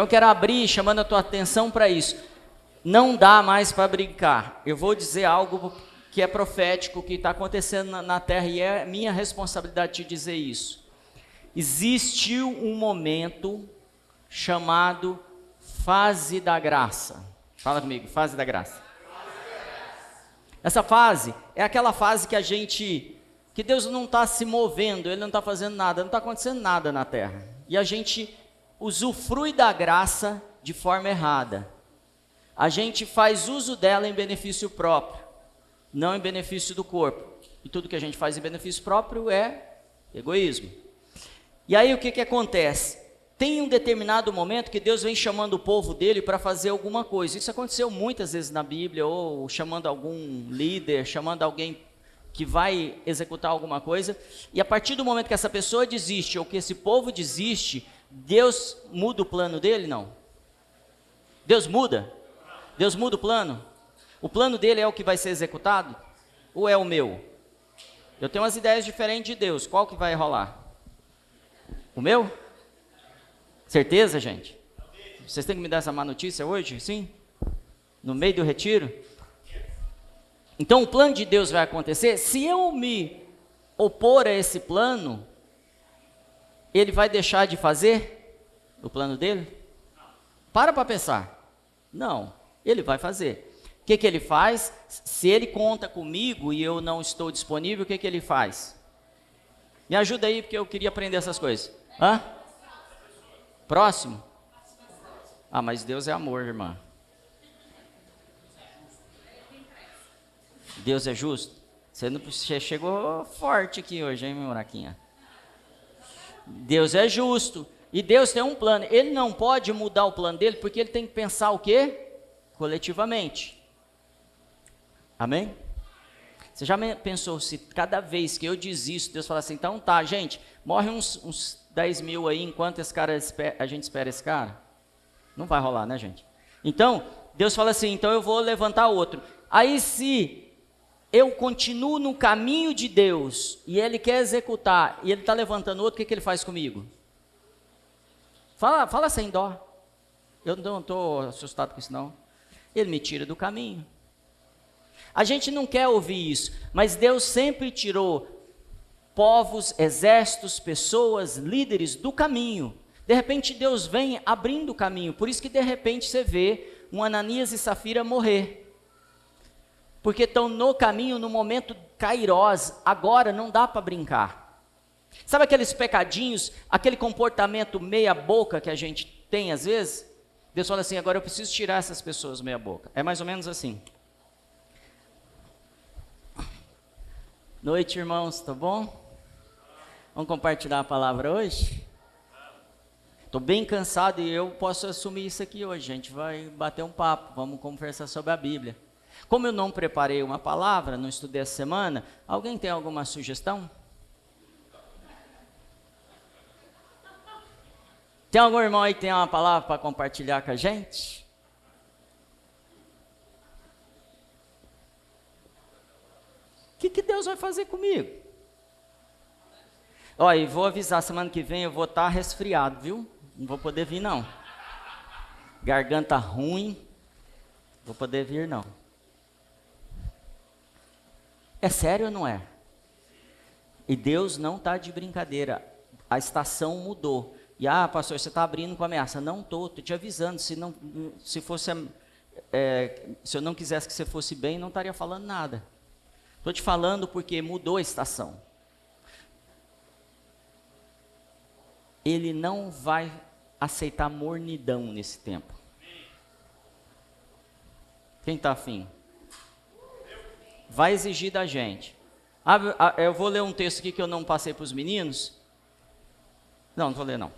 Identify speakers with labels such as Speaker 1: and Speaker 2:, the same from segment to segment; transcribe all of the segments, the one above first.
Speaker 1: Então eu quero abrir chamando a tua atenção para isso. Não dá mais para brincar. Eu vou dizer algo que é profético, que está acontecendo na terra, e é minha responsabilidade te dizer isso. Existiu um momento chamado fase da graça. Fala comigo, fase da graça. Essa fase é aquela fase que Deus não está se movendo, Ele não está fazendo nada, não está acontecendo nada na terra. E a gente usufrui da graça de forma errada. A gente faz uso dela em benefício próprio, não em benefício do corpo. E tudo que a gente faz em benefício próprio é egoísmo. E aí o que acontece? Tem um determinado momento que Deus vem chamando o povo dele para fazer alguma coisa. Isso aconteceu muitas vezes na Bíblia, ou chamando algum líder, chamando alguém que vai executar alguma coisa. E a partir do momento que essa pessoa desiste, ou que esse povo desiste, Deus muda o plano dele? Não. Deus muda? Deus muda o plano? O plano dele é o que vai ser executado? Ou é o meu? Eu tenho umas ideias diferentes de Deus. Qual que vai rolar? O meu? Certeza, gente? Vocês têm que me dar essa má notícia hoje? Sim? No meio do retiro? Então o plano de Deus vai acontecer. Se eu me opor a esse plano, Ele vai deixar de fazer o plano dele? Para pensar. Não, Ele vai fazer. O que Ele faz? Se Ele conta comigo e eu não estou disponível, o que Ele faz? Me ajuda aí, porque eu queria aprender essas coisas. Hã? Próximo? Ah, mas Deus é amor, irmã. Deus é justo? Você chegou forte aqui hoje, hein, meu Muraquinha? Deus é justo. E Deus tem um plano. Ele não pode mudar o plano dele, porque ele tem que pensar o quê? Coletivamente. Amém? Você já pensou se cada vez que eu desisto, Deus fala assim, então tá, gente, morre uns 10 mil aí, enquanto a gente espera esse cara? Não vai rolar, né, gente? Então, Deus fala assim, então eu vou levantar outro. Aí se eu continuo no caminho de Deus, e Ele quer executar, e Ele está levantando outro, o que Ele faz comigo? Fala sem dó. Eu não estou assustado com isso, não. Ele me tira do caminho. A gente não quer ouvir isso, mas Deus sempre tirou povos, exércitos, pessoas, líderes do caminho. De repente Deus vem abrindo o caminho, por isso que de repente você vê um Ananias e Safira morrer. Porque estão no caminho, no momento kairós, agora não dá para brincar. Sabe aqueles pecadinhos, aquele comportamento meia boca que a gente tem às vezes? Deus fala assim, agora eu preciso tirar essas pessoas meia boca. É mais ou menos assim. Noite, irmãos, tá bom? Vamos compartilhar a palavra hoje? Estou bem cansado e eu posso assumir isso aqui hoje. A gente vai bater um papo, vamos conversar sobre a Bíblia. Como eu não preparei uma palavra, não estudei essa semana, alguém tem alguma sugestão? Tem algum irmão aí que tem uma palavra para compartilhar com a gente? O que Deus vai fazer comigo? Olha, e vou avisar, semana que vem eu vou estar resfriado, viu? Não vou poder vir, não. Garganta ruim, vou poder vir, não. É sério ou não é? E Deus não está de brincadeira. A estação mudou. E, pastor, você está abrindo com ameaça. Não estou te avisando. Se eu não quisesse que você fosse bem, não estaria falando nada. Estou te falando porque mudou a estação. Ele não vai aceitar mornidão nesse tempo. Quem está afim? Vai exigir da gente. Eu vou ler um texto aqui que eu não passei para os meninos. Não vou ler não.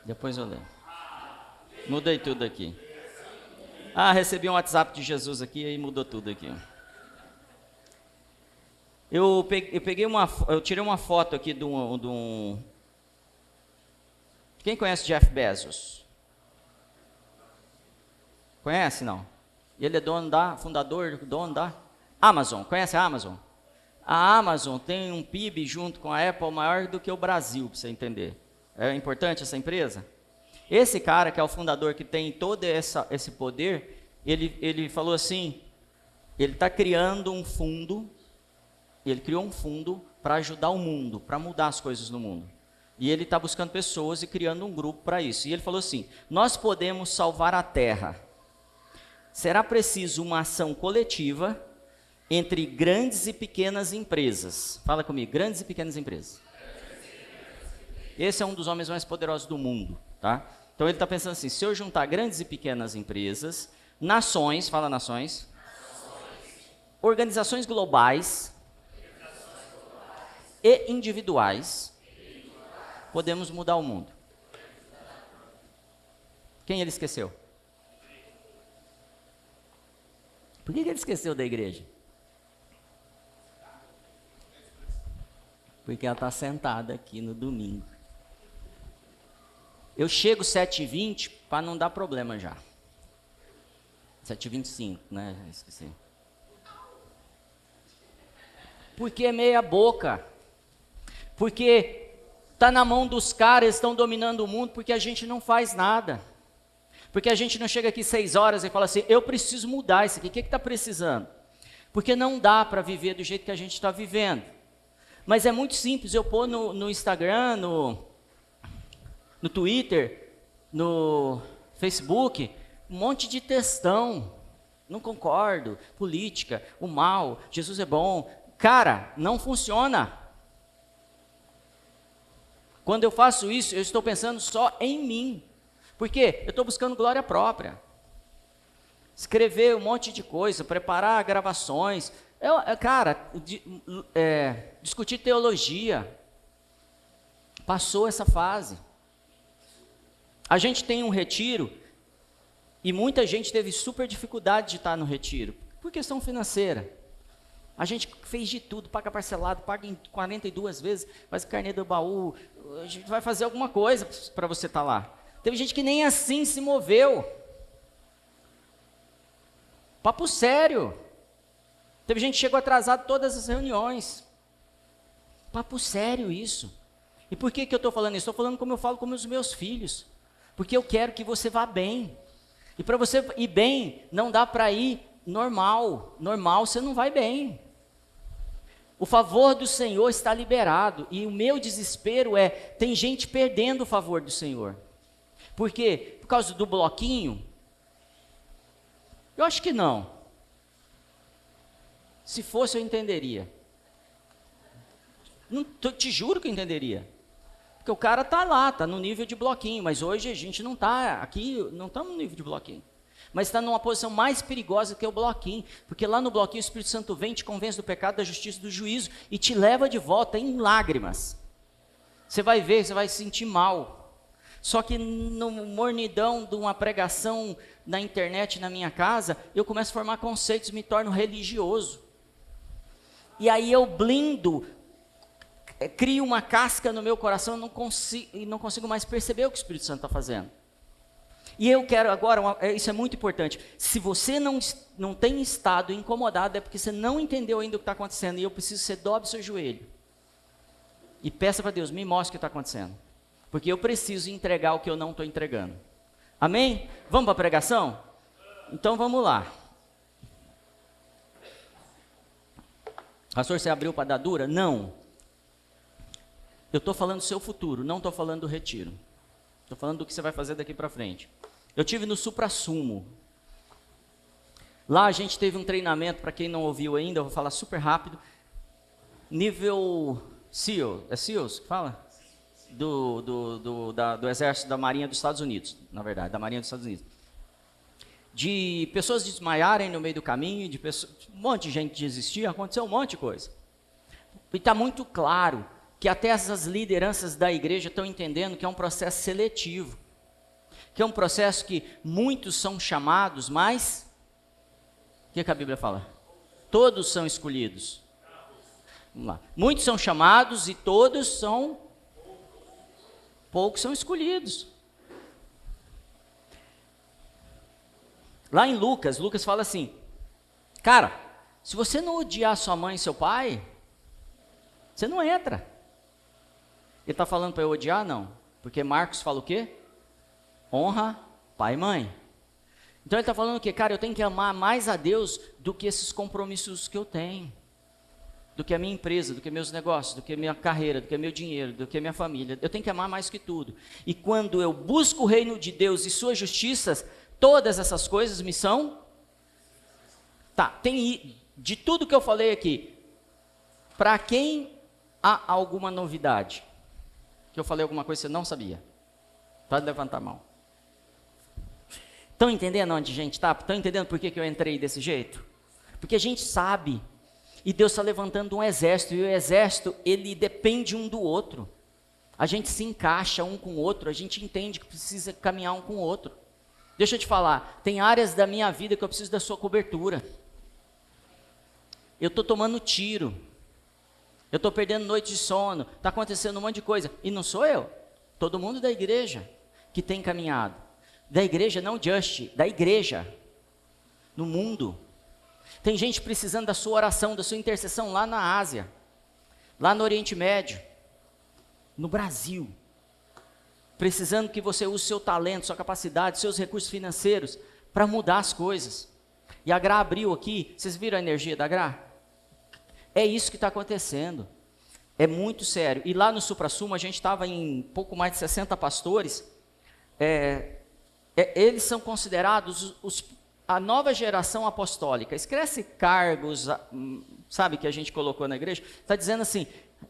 Speaker 1: Depois eu leio. Mudei tudo aqui. Recebi um WhatsApp de Jesus aqui e mudou tudo aqui. Eu tirei uma foto aqui de um... Quem conhece Jeff Bezos? Conhece, não? Ele é fundador da Amazon. Conhece a Amazon? A Amazon tem um PIB junto com a Apple maior do que o Brasil, para você entender. É importante essa empresa? Esse cara, que é o fundador, que tem todo esse poder, ele falou assim, ele está criando um fundo, ele criou um fundo para ajudar o mundo, para mudar as coisas no mundo. E ele está buscando pessoas e criando um grupo para isso. E ele falou assim, nós podemos salvar a Terra. Será preciso uma ação coletiva entre grandes e pequenas empresas. Fala comigo, grandes e pequenas empresas. Esse é um dos homens mais poderosos do mundo, tá? Então ele está pensando assim, se eu juntar grandes e pequenas empresas, nações, fala nações, organizações globais e individuais, podemos mudar o mundo. Quem ele esqueceu? Por que ele esqueceu da igreja? Porque ela está sentada aqui no domingo. Eu chego 7h20 para não dar problema já. 7h25, né? Esqueci. Porque é meia boca. Porque está na mão dos caras, estão dominando o mundo, porque a gente não faz nada. Porque a gente não chega aqui 6 horas e fala assim, eu preciso mudar isso aqui. O que está precisando? Porque não dá para viver do jeito que a gente está vivendo. Mas é muito simples, eu pôr no Instagram, no Twitter, no Facebook, um monte de textão. Não concordo, política, o mal, Jesus é bom. Cara, não funciona. Quando eu faço isso, eu estou pensando só em mim. Por quê? Eu estou buscando glória própria. Escrever um monte de coisa, preparar gravações. Discutir teologia. Passou essa fase. A gente tem um retiro e muita gente teve super dificuldade de estar no retiro, por questão financeira. A gente fez de tudo, paga parcelado, paga em 42 vezes, faz carnê do baú, a gente vai fazer alguma coisa para você estar lá. Teve gente que nem assim se moveu. Papo sério. Teve gente que chegou atrasado todas as reuniões. Papo sério isso. E por que eu estou falando isso? Estou falando como eu falo com os meus filhos. Porque eu quero que você vá bem. E para você ir bem, não dá para ir normal. Normal você não vai bem. O favor do Senhor está liberado. E o meu desespero é, tem gente perdendo o favor do Senhor. Por quê? Por causa do bloquinho? Eu acho que não. Se fosse, eu entenderia. Não, te juro que eu entenderia. Porque o cara está lá, está no nível de bloquinho, mas hoje a gente não está aqui, não estamos no nível de bloquinho. Mas está numa posição mais perigosa que o bloquinho, porque lá no bloquinho o Espírito Santo vem, te convence do pecado, da justiça, do juízo e te leva de volta em lágrimas. Você vai ver, você vai se sentir mal. Só que no mornidão de uma pregação na internet na minha casa, eu começo a formar conceitos, me torno religioso. E aí eu blindo, crio uma casca no meu coração e não consigo mais perceber o que o Espírito Santo está fazendo. E eu quero agora, isso é muito importante, se você não tem estado incomodado, é porque você não entendeu ainda o que está acontecendo, e eu preciso que você dobre seu joelho. E peça para Deus, me mostre o que está acontecendo. Porque eu preciso entregar o que eu não estou entregando. Amém? Vamos para a pregação? Então vamos lá. Pastor, você abriu para dar dura? Não. Eu estou falando do seu futuro, não estou falando do retiro. Estou falando do que você vai fazer daqui para frente. Eu tive no Suprassumo. Lá a gente teve um treinamento, para quem não ouviu ainda, eu vou falar super rápido. Nível SEAL, é SEALs que fala? Do Exército da Marinha dos Estados Unidos, na verdade, da Marinha dos Estados Unidos. De pessoas desmaiarem no meio do caminho, um monte de gente desistir, aconteceu um monte de coisa. E está muito claro que até essas lideranças da igreja estão entendendo que é um processo seletivo. Que é um processo que muitos são chamados, mas... O que a Bíblia fala? Todos são escolhidos. Vamos lá. Muitos são chamados e todos são... Poucos são escolhidos. Lá em Lucas fala assim, cara, se você não odiar sua mãe e seu pai, você não entra. Ele está falando para eu odiar? Não. Porque Marcos fala o quê? Honra pai e mãe. Então ele está falando que, cara, eu tenho que amar mais a Deus do que esses compromissos que eu tenho. Do que a minha empresa, do que meus negócios, do que a minha carreira, do que meu dinheiro, do que a minha família. Eu tenho que amar mais que tudo. E quando eu busco o reino de Deus e suas justiças, todas essas coisas me são... Tá, de tudo que eu falei aqui, para quem há alguma novidade? Que eu falei alguma coisa que você não sabia? Pode levantar a mão. Estão entendendo onde a gente está? Estão entendendo por que eu entrei desse jeito? Porque a gente sabe... E Deus está levantando um exército, e o exército, ele depende um do outro. A gente se encaixa um com o outro, a gente entende que precisa caminhar um com o outro. Deixa eu te falar, tem áreas da minha vida que eu preciso da sua cobertura. Eu estou tomando tiro, eu estou perdendo noite de sono, está acontecendo um monte de coisa. E não sou eu, todo mundo da igreja que tem caminhado. Da igreja, não just, da igreja, no mundo. Tem gente precisando da sua oração, da sua intercessão lá na Ásia, lá no Oriente Médio, no Brasil. Precisando que você use seu talento, sua capacidade, seus recursos financeiros para mudar as coisas. E a Gra abriu aqui, vocês viram a energia da Gra? É isso que está acontecendo. É muito sério. E lá no Supra-Sumo, a gente estava em pouco mais de 60 pastores. Eles são considerados a nova geração apostólica. Esquece cargos, sabe, que a gente colocou na igreja. Está dizendo assim,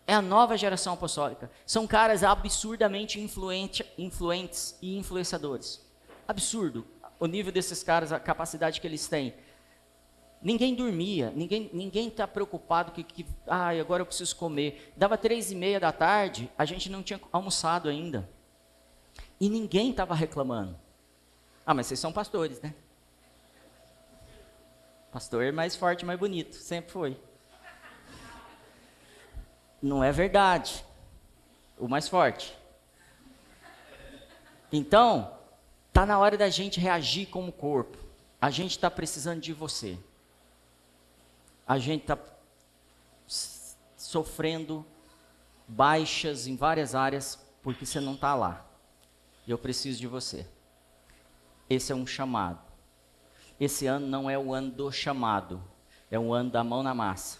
Speaker 1: é a nova geração apostólica. São caras absurdamente influentes e influenciadores. Absurdo o nível desses caras, a capacidade que eles têm. Ninguém dormia, ninguém está preocupado agora eu preciso comer. Dava 3:30 da tarde, a gente não tinha almoçado ainda. E ninguém estava reclamando. Mas vocês são pastores, né? Pastor é mais forte, mais bonito, sempre foi. Não é verdade. O mais forte. Então, está na hora da gente reagir como corpo. A gente está precisando de você. A gente está sofrendo baixas em várias áreas porque você não está lá. E eu preciso de você. Esse é um chamado. Esse ano não é o ano do chamado, é o ano da mão na massa.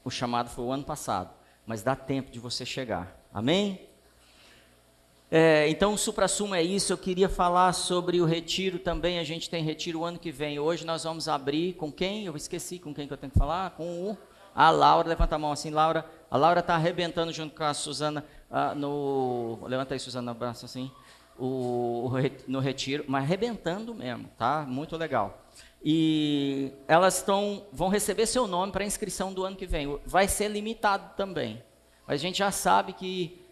Speaker 1: O chamado foi o ano passado, mas dá tempo de você chegar. Amém? Então o Supra-Sumo é isso. Eu queria falar sobre o retiro também. A gente tem retiro o ano que vem. Hoje nós vamos abrir com quem? Eu esqueci com quem que eu tenho que falar. Com a Laura. Levanta a mão assim, Laura. A Laura está arrebentando junto com a Suzana levanta aí, Suzana, no braço assim. No retiro, mas arrebentando mesmo, tá? Muito legal. E elas vão receber seu nome para inscrição do ano que vem. Vai ser limitado também, mas a gente já sabe que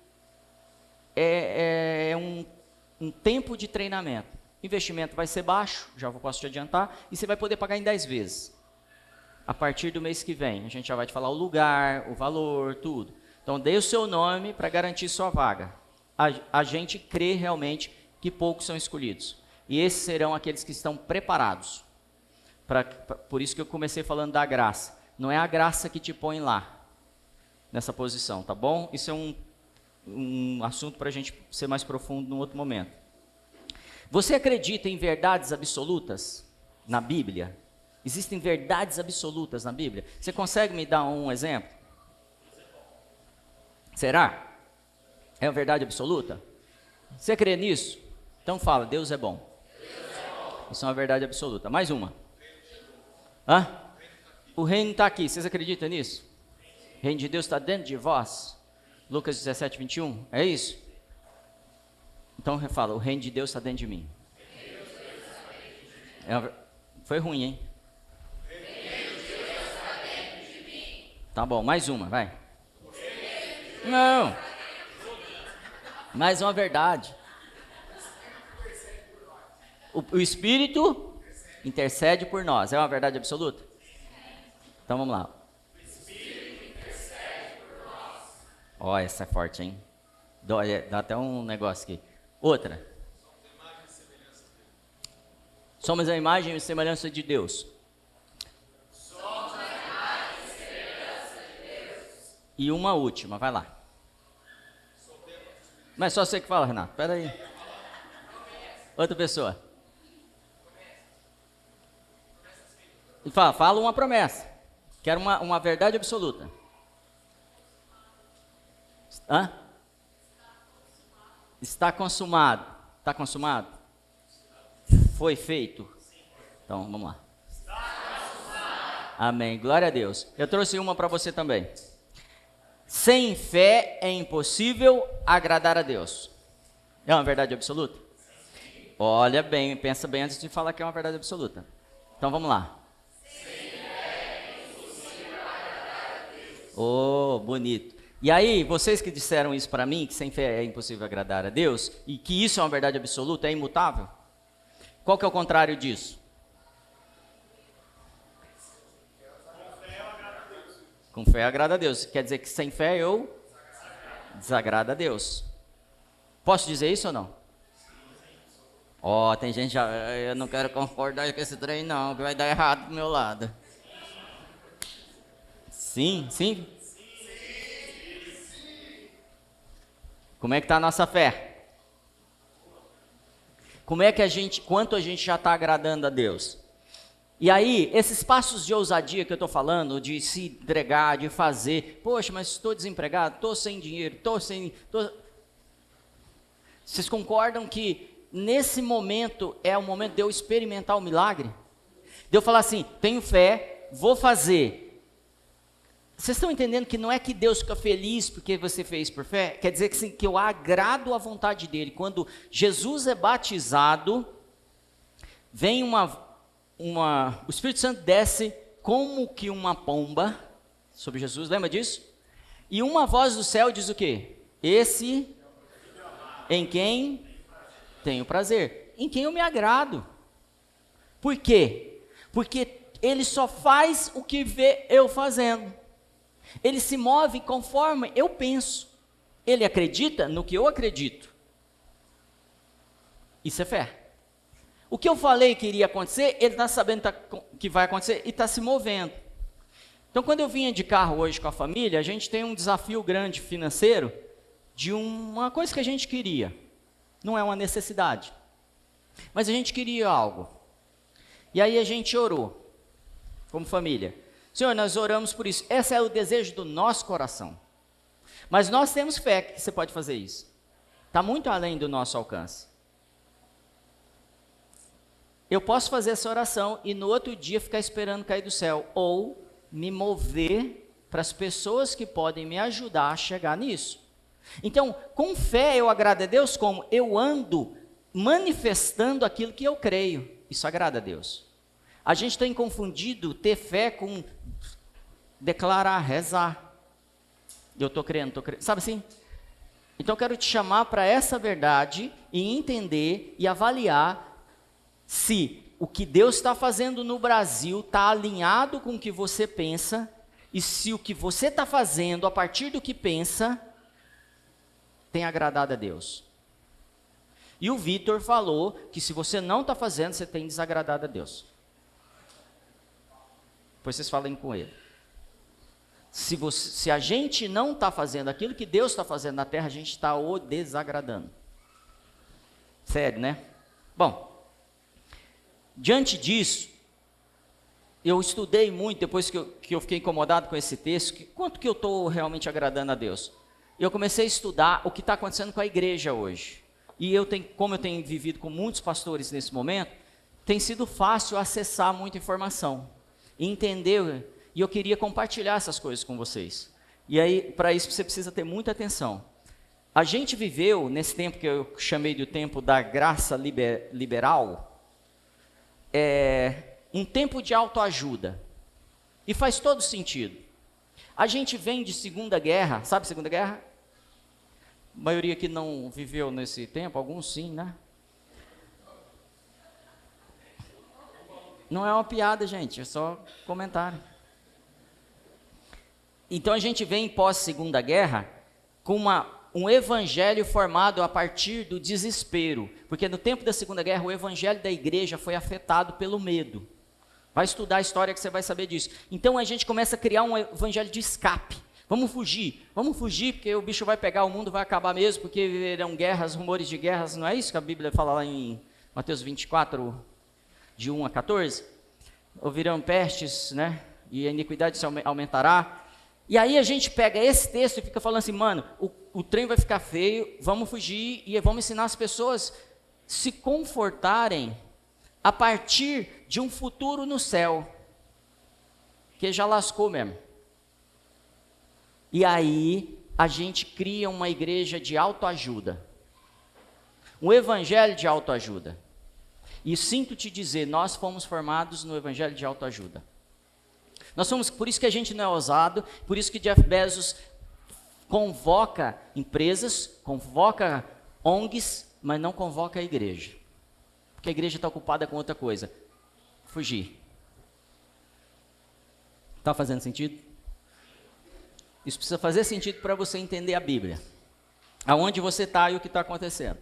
Speaker 1: é um tempo de treinamento. Investimento vai ser baixo, já posso te adiantar, e você vai poder pagar em 10 vezes. A partir do mês que vem, a gente já vai te falar o lugar, o valor, tudo. Então, dê o seu nome para garantir sua vaga. A gente crê realmente que poucos são escolhidos. E esses serão aqueles que estão preparados. Por isso que eu comecei falando da graça. Não é a graça que te põe lá, nessa posição, tá bom? Isso é um assunto para a gente ser mais profundo num outro momento. Você acredita em verdades absolutas na Bíblia? Existem verdades absolutas na Bíblia? Você consegue me dar um exemplo? Será? É uma verdade absoluta? Você crê nisso? Então fala, Deus é bom. Isso é uma verdade absoluta. Mais uma. O reino está aqui, vocês acreditam nisso? O reino de Deus está dentro de vós? Lucas 17, 21, é isso? Então fala, o reino de Deus está dentro de mim. Foi ruim, hein? Tá bom, mais uma, vai. Não. Mais uma verdade. O Espírito intercede por nós. É uma verdade absoluta? Então vamos lá. O Espírito intercede por nós. Ó, essa é forte, hein? Dá até um negócio aqui. Outra. Somos a imagem e semelhança de Deus. Somos a imagem e semelhança de Deus. E uma última, vai lá. Mas só você que fala, Renato. Espera aí. Outra pessoa. Fala uma promessa. Quero uma verdade absoluta. Hã? Está consumado. Está consumado? Foi feito? Então, vamos lá. Amém. Glória a Deus. Eu trouxe uma para você também. Sem fé é impossível agradar a Deus. É uma verdade absoluta? Olha bem, pensa bem antes de falar que é uma verdade absoluta. Então, vamos lá. Oh, bonito. E aí, vocês que disseram isso para mim, que sem fé é impossível agradar a Deus, e que isso é uma verdade absoluta, é imutável? Qual que é o contrário disso? Com fé agrada a Deus. Quer dizer que sem fé eu desagrado a Deus. Posso dizer isso ou não? Ó, tem gente já, eu não quero concordar com esse trem não, que vai dar errado do meu lado. Sim, sim? Como é que está a nossa fé? Como é que quanto a gente já está agradando a Deus? E aí, esses passos de ousadia que eu estou falando, de se entregar, de fazer, poxa, mas estou desempregado, estou sem dinheiro, Vocês concordam que nesse momento é o momento de eu experimentar o milagre? De eu falar assim, tenho fé, vou fazer. Vocês estão entendendo que não é que Deus fica feliz porque você fez por fé? Quer dizer que, sim, que eu agrado a vontade dele. Quando Jesus é batizado, vem o Espírito Santo desce como que uma pomba sobre Jesus, lembra disso? E uma voz do céu diz o quê? Esse em quem tenho prazer, em quem eu me agrado. Por quê? Porque ele só faz o que vê eu fazendo. Ele se move conforme eu penso. Ele acredita no que eu acredito. Isso é fé. O que eu falei que iria acontecer, ele está sabendo que vai acontecer e está se movendo. Então, quando eu vinha de carro hoje com a família, a gente tem um desafio grande financeiro de uma coisa que a gente queria. Não é uma necessidade. Mas a gente queria algo. E aí a gente orou, como família. Senhor, nós oramos por isso. Esse é o desejo do nosso coração. Mas nós temos fé que você pode fazer isso. Está muito além do nosso alcance. Eu posso fazer essa oração e no outro dia ficar esperando cair do céu. Ou me mover para as pessoas que podem me ajudar a chegar nisso. Então, com fé eu agrado a Deus como? Eu ando manifestando aquilo que eu creio. Isso agrada a Deus. A gente tem confundido ter fé com declarar, rezar. Eu estou crendo, sabe assim? Então eu quero te chamar para essa verdade e entender e avaliar se o que Deus está fazendo no Brasil está alinhado com o que você pensa e se o que você está fazendo a partir do que pensa tem agradado a Deus. E o Vitor falou que se você não está fazendo, você tem desagradado a Deus. Depois vocês falem com ele. Se a gente não está fazendo aquilo que Deus está fazendo na terra, a gente está o desagradando. Sério, né? Bom, diante disso, eu estudei muito, depois que eu fiquei incomodado com esse texto, quanto que eu estou realmente agradando a Deus? Eu comecei a estudar o que está acontecendo com a igreja hoje. E como eu tenho vivido com muitos pastores nesse momento, tem sido fácil acessar muita informação. Entender, e eu queria compartilhar essas coisas com vocês. E aí, para isso, você precisa ter muita atenção. A gente viveu, nesse tempo que eu chamei de tempo da graça liberal, um tempo de autoajuda. E faz todo sentido. A gente vem de Segunda Guerra, sabe Segunda Guerra? A maioria que não viveu nesse tempo, alguns sim, né? Não é uma piada, gente, é só comentário. Então a gente vem pós-Segunda Guerra com um evangelho formado a partir do desespero. Porque no tempo da Segunda Guerra o evangelho da igreja foi afetado pelo medo. Vai estudar a história que você vai saber disso. Então a gente começa a criar um evangelho de escape. Vamos fugir porque o bicho vai pegar, o mundo vai acabar mesmo, porque virão guerras, rumores de guerras, não é isso que a Bíblia fala lá em Mateus 24, de 1 a 14. Ouvirão pestes, né? E a iniquidade se aumentará. E aí a gente pega esse texto e fica falando assim, mano, o trem vai ficar feio, vamos fugir e vamos ensinar as pessoas se confortarem a partir de um futuro no céu, que já lascou mesmo. E aí a gente cria uma igreja de autoajuda, um evangelho de autoajuda. E sinto te dizer, nós fomos formados no evangelho de autoajuda. Nós somos, por isso que a gente não é ousado, por isso que Jeff Bezos convoca empresas, convoca ONGs, mas não convoca a igreja. Porque a igreja está ocupada com outra coisa. Fugir. Está fazendo sentido? Isso precisa fazer sentido para você entender a Bíblia. Aonde você está e o que está acontecendo.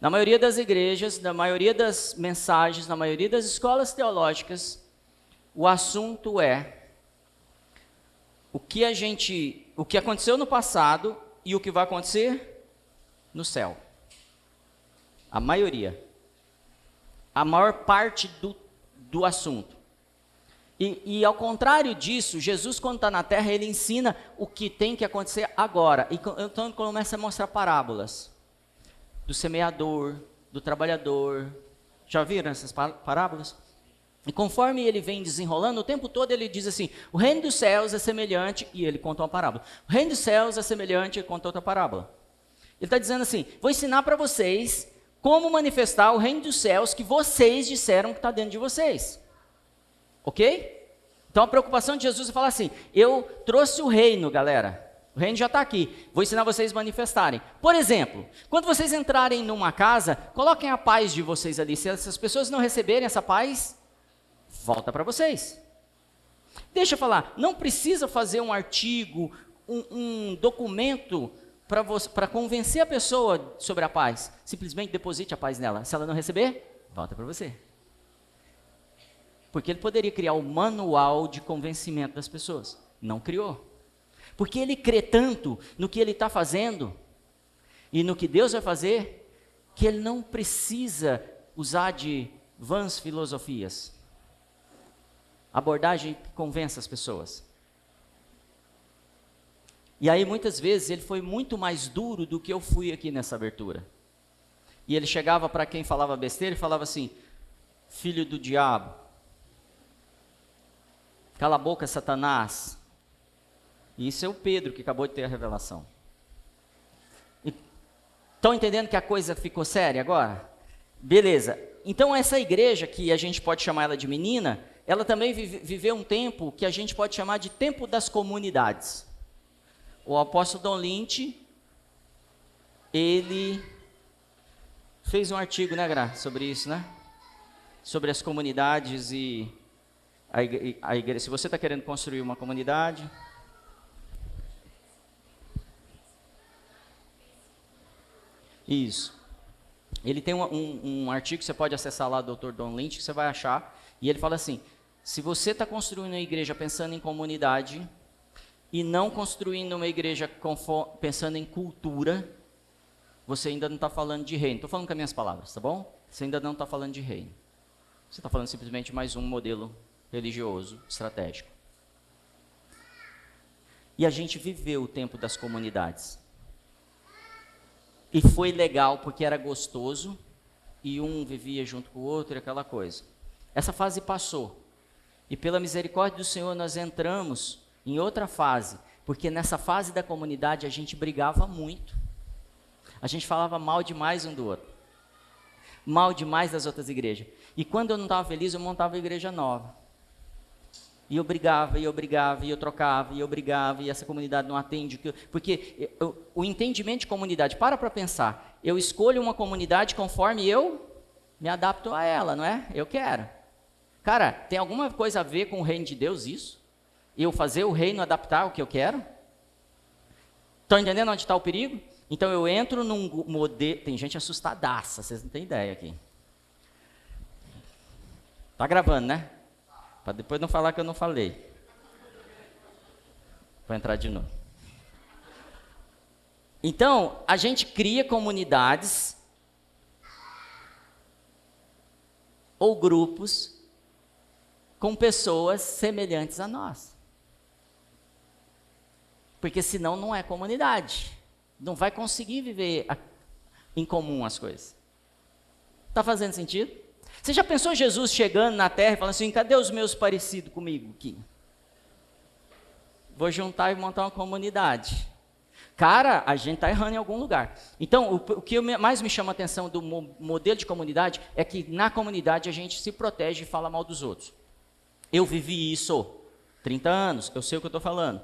Speaker 1: Na maioria das igrejas, na maioria das mensagens, na maioria das escolas teológicas, o assunto é o que aconteceu no passado e o que vai acontecer no céu. A maioria. A maior parte do assunto. E ao contrário disso, Jesus, quando está na terra, ele ensina o que tem que acontecer agora. Então ele começa a mostrar parábolas. Do semeador, do trabalhador. Já viram essas parábolas? E conforme ele vem desenrolando, o tempo todo ele diz assim, o reino dos céus é semelhante, e ele conta uma parábola. O reino dos céus é semelhante, e conta outra parábola. Ele está dizendo assim, vou ensinar para vocês como manifestar o reino dos céus que vocês disseram que está dentro de vocês. Ok? Então a preocupação de Jesus é falar assim, eu trouxe o reino, galera. O reino já está aqui, vou ensinar vocês a manifestarem. Por exemplo, quando vocês entrarem numa casa, coloquem a paz de vocês ali. Se essas pessoas não receberem essa paz, volta para vocês. Deixa eu falar, não precisa fazer um artigo, um documento para convencer a pessoa sobre a paz. Simplesmente deposite a paz nela. Se ela não receber, volta para você. Porque ele poderia criar o manual de convencimento das pessoas. Não criou. Porque ele crê tanto no que ele está fazendo e no que Deus vai fazer, que ele não precisa usar de vãs filosofias. Abordagem que convence as pessoas. E aí muitas vezes ele foi muito mais duro do que eu fui aqui nessa abertura. E ele chegava para quem falava besteira e falava assim, filho do diabo, cala a boca, Satanás. E isso é o Pedro que acabou de ter a revelação. Estão entendendo que a coisa ficou séria agora? Beleza. Então essa igreja, que a gente pode chamar ela de menina, ela também viveu um tempo que a gente pode chamar de tempo das comunidades. O apóstolo Don Lynch, ele fez um artigo, né, Gra, sobre isso, né? Sobre as comunidades e a igreja. Se você está querendo construir uma comunidade, isso. Ele tem um artigo que você pode acessar lá, Dr. Don Lynch, que você vai achar, e ele fala assim, se você está construindo uma igreja pensando em comunidade e não construindo uma igreja pensando em cultura, você ainda não está falando de reino. Estou falando com as minhas palavras, tá bom? Você ainda não está falando de reino. Você está falando simplesmente mais um modelo religioso, estratégico. E a gente viveu o tempo das comunidades. E foi legal porque era gostoso e um vivia junto com o outro e aquela coisa. Essa fase passou. E pela misericórdia do Senhor nós entramos em outra fase, porque nessa fase da comunidade a gente brigava muito. A gente falava mal demais um do outro. Mal demais das outras igrejas. E quando eu não estava feliz, eu montava a igreja nova. E eu brigava, e eu brigava, e eu trocava, e eu brigava, e essa comunidade não atende. Porque o entendimento de comunidade, para pensar, eu escolho uma comunidade conforme eu me adapto a ela, não é? Eu quero. Cara, tem alguma coisa a ver com o reino de Deus isso? Eu fazer o reino adaptar ao que eu quero? Estão entendendo onde está o perigo? Então eu entro num modelo... Tem gente assustadaça, vocês não têm ideia aqui. Tá gravando, né? Para depois não falar que eu não falei. Vou entrar de novo. Então, a gente cria comunidades ou grupos com pessoas semelhantes a nós. Porque senão não é comunidade. Não vai conseguir viver em comum as coisas. Está fazendo sentido? Você já pensou Jesus chegando na terra e falando assim, cadê os meus parecidos comigo aqui? Vou juntar e montar uma comunidade. Cara, a gente está errando em algum lugar. Então, o que mais me chama a atenção do modelo de comunidade é que na comunidade a gente se protege e fala mal dos outros. Eu vivi isso 30 anos, eu sei o que eu estou falando.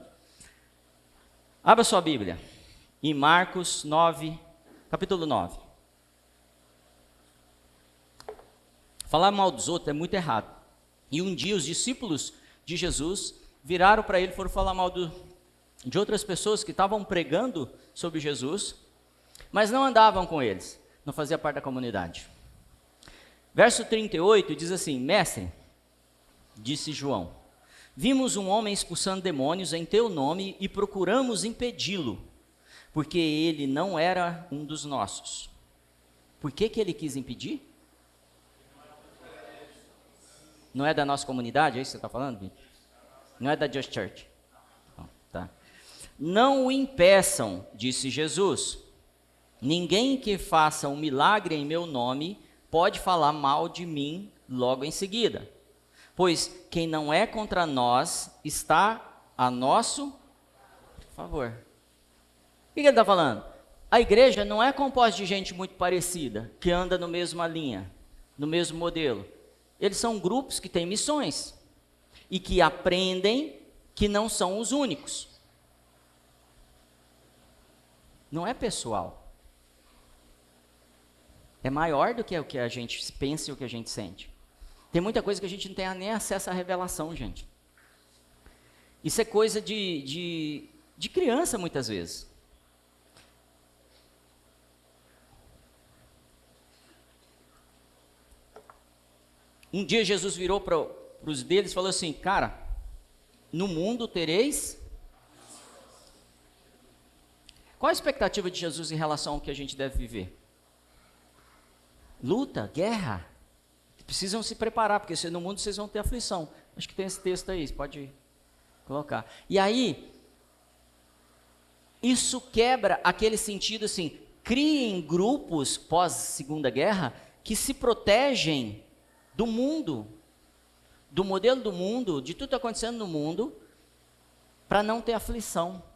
Speaker 1: Abra sua Bíblia, em Marcos 9, capítulo 9. Falar mal dos outros é muito errado. E um dia os discípulos de Jesus viraram para ele e foram falar mal de outras pessoas que estavam pregando sobre Jesus, mas não andavam com eles, não fazia parte da comunidade. Verso 38 diz assim, mestre, disse João, vimos um homem expulsando demônios em teu nome e procuramos impedi-lo, porque ele não era um dos nossos. Por que ele quis impedir? Não é da nossa comunidade, é isso que você está falando, Vitor? Não é da Just Church? Não, tá. Não o impeçam, disse Jesus. Ninguém que faça um milagre em meu nome pode falar mal de mim logo em seguida. Pois quem não é contra nós está a nosso favor. O que ele está falando? A igreja não é composta de gente muito parecida, que anda na mesma linha, no mesmo modelo. Eles são grupos que têm missões e que aprendem que não são os únicos. Não é pessoal. É maior do que o que a gente pensa e o que a gente sente. Tem muita coisa que a gente não tem nem acesso à revelação, gente. Isso é coisa de criança, muitas vezes. Um dia Jesus virou para os deles e falou assim, cara, no mundo tereis... Qual a expectativa de Jesus em relação ao que a gente deve viver? Luta, guerra. Precisam se preparar, porque no mundo vocês vão ter aflição. Acho que tem esse texto aí, você pode colocar. E aí, isso quebra aquele sentido assim, criem grupos pós-segunda guerra que se protegem do mundo, do modelo do mundo, de tudo que está acontecendo no mundo, para não ter aflição.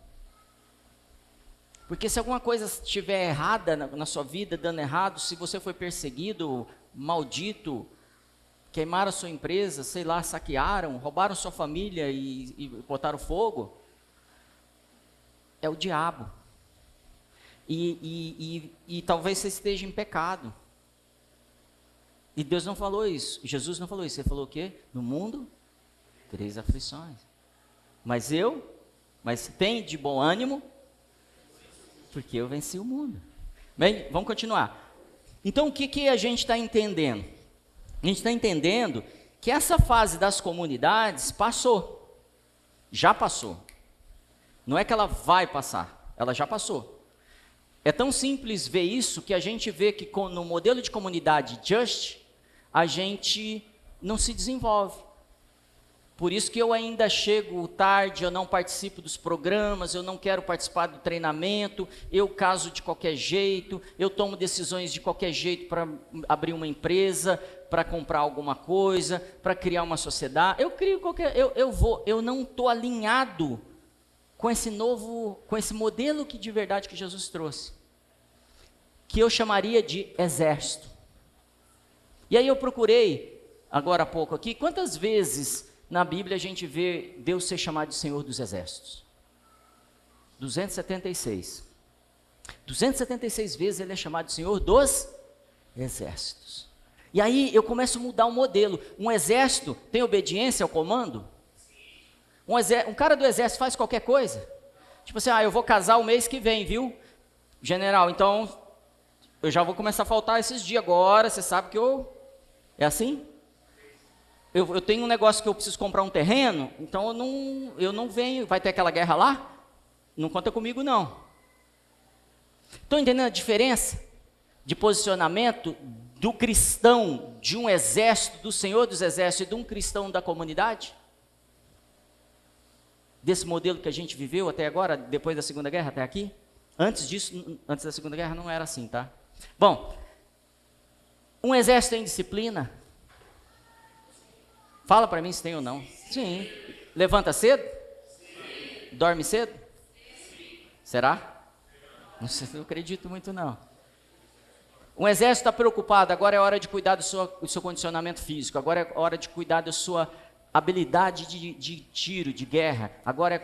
Speaker 1: Porque se alguma coisa estiver errada na sua vida, dando errado, se você foi perseguido, maldito, queimaram a sua empresa, sei lá, saquearam, roubaram sua família e botaram fogo, é o diabo. E talvez você esteja em pecado. E Deus não falou isso, Jesus não falou isso, ele falou o quê? No mundo, tereis aflições. Mas tem de bom ânimo, porque eu venci o mundo. Bem, vamos continuar. Então, o que a gente está entendendo? A gente está entendendo que essa fase das comunidades passou. Já passou. Não é que ela vai passar, ela já passou. É tão simples ver isso que a gente vê que no modelo de comunidade Just, a gente não se desenvolve. Por isso que eu ainda chego tarde, eu não participo dos programas, eu não quero participar do treinamento, eu caso de qualquer jeito, eu tomo decisões de qualquer jeito para abrir uma empresa, para comprar alguma coisa, para criar uma sociedade. Eu não estou alinhado com esse modelo de verdade que Jesus trouxe, que eu chamaria de exército. E aí eu procurei, agora há pouco aqui, quantas vezes na Bíblia a gente vê Deus ser chamado de Senhor dos Exércitos? 276. 276 vezes ele é chamado de Senhor dos Exércitos. E aí eu começo a mudar o modelo. Um exército tem obediência ao comando? Um cara do exército faz qualquer coisa? Tipo assim, eu vou casar o mês que vem, viu? General, então eu já vou começar a faltar esses dias agora, você sabe que é assim? Eu tenho um negócio que eu preciso comprar um terreno, então eu não venho, vai ter aquela guerra lá? Não conta comigo não. Estão entendendo a diferença de posicionamento do cristão, de um exército, do Senhor dos Exércitos e de um cristão da comunidade? Desse modelo que a gente viveu até agora, depois da Segunda Guerra até aqui? Antes disso, antes da Segunda Guerra não era assim, tá? Bom, um exército tem disciplina? Fala para mim se tem ou não. Sim. Levanta cedo? Sim. Dorme cedo? Sim. Será? Não sei, não acredito muito não. Um exército está preocupado, agora é hora de cuidar do seu condicionamento físico, agora é hora de cuidar da sua habilidade de tiro, de guerra, agora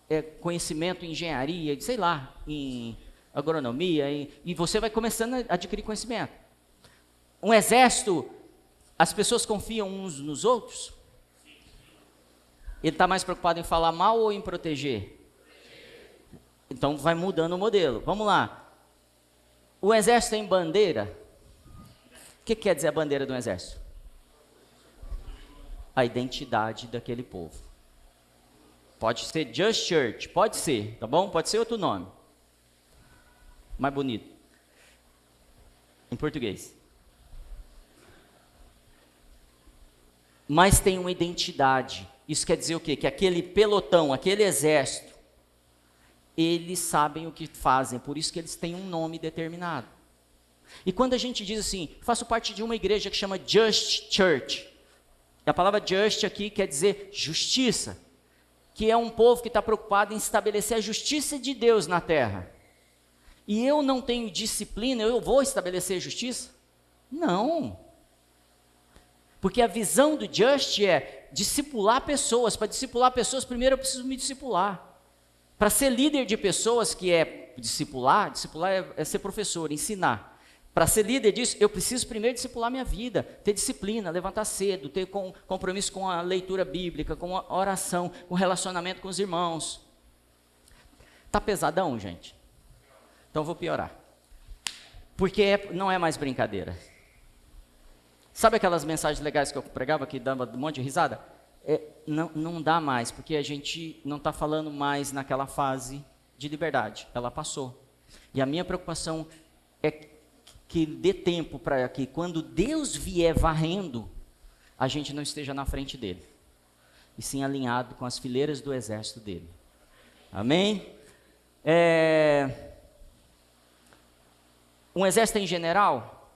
Speaker 1: é conhecimento em engenharia, sei lá, em agronomia, e você vai começando a adquirir conhecimento. Um exército, as pessoas confiam uns nos outros? Ele está mais preocupado em falar mal ou em proteger? Então vai mudando o modelo. Vamos lá. O exército tem bandeira? O que quer dizer a bandeira de um exército? A identidade daquele povo. Pode ser Just Church, pode ser, tá bom? Pode ser outro nome. Mais bonito. Em português. Mas tem uma identidade. Isso quer dizer o quê? Que aquele pelotão, aquele exército, eles sabem o que fazem, por isso que eles têm um nome determinado. E quando a gente diz assim, faço parte de uma igreja que chama Just Church, a palavra just aqui quer dizer justiça, que é um povo que está preocupado em estabelecer a justiça de Deus na terra. E eu não tenho disciplina, eu vou estabelecer justiça? Não. Porque a visão do Just é discipular pessoas. Para discipular pessoas, primeiro eu preciso me discipular. Para ser líder de pessoas, que é discipular é ser professor, ensinar. Para ser líder disso, eu preciso primeiro discipular minha vida, ter disciplina, levantar cedo, ter compromisso com a leitura bíblica, com a oração, com o relacionamento com os irmãos. Está pesadão, gente? Então eu vou piorar. Porque não é mais brincadeira. Sabe aquelas mensagens legais que eu pregava, que dava um monte de risada? Não dá mais, porque a gente não está falando mais naquela fase de liberdade. Ela passou. E a minha preocupação é que dê tempo para que quando Deus vier varrendo, a gente não esteja na frente dele, e sim alinhado com as fileiras do exército dele. Amém? Um exército em general?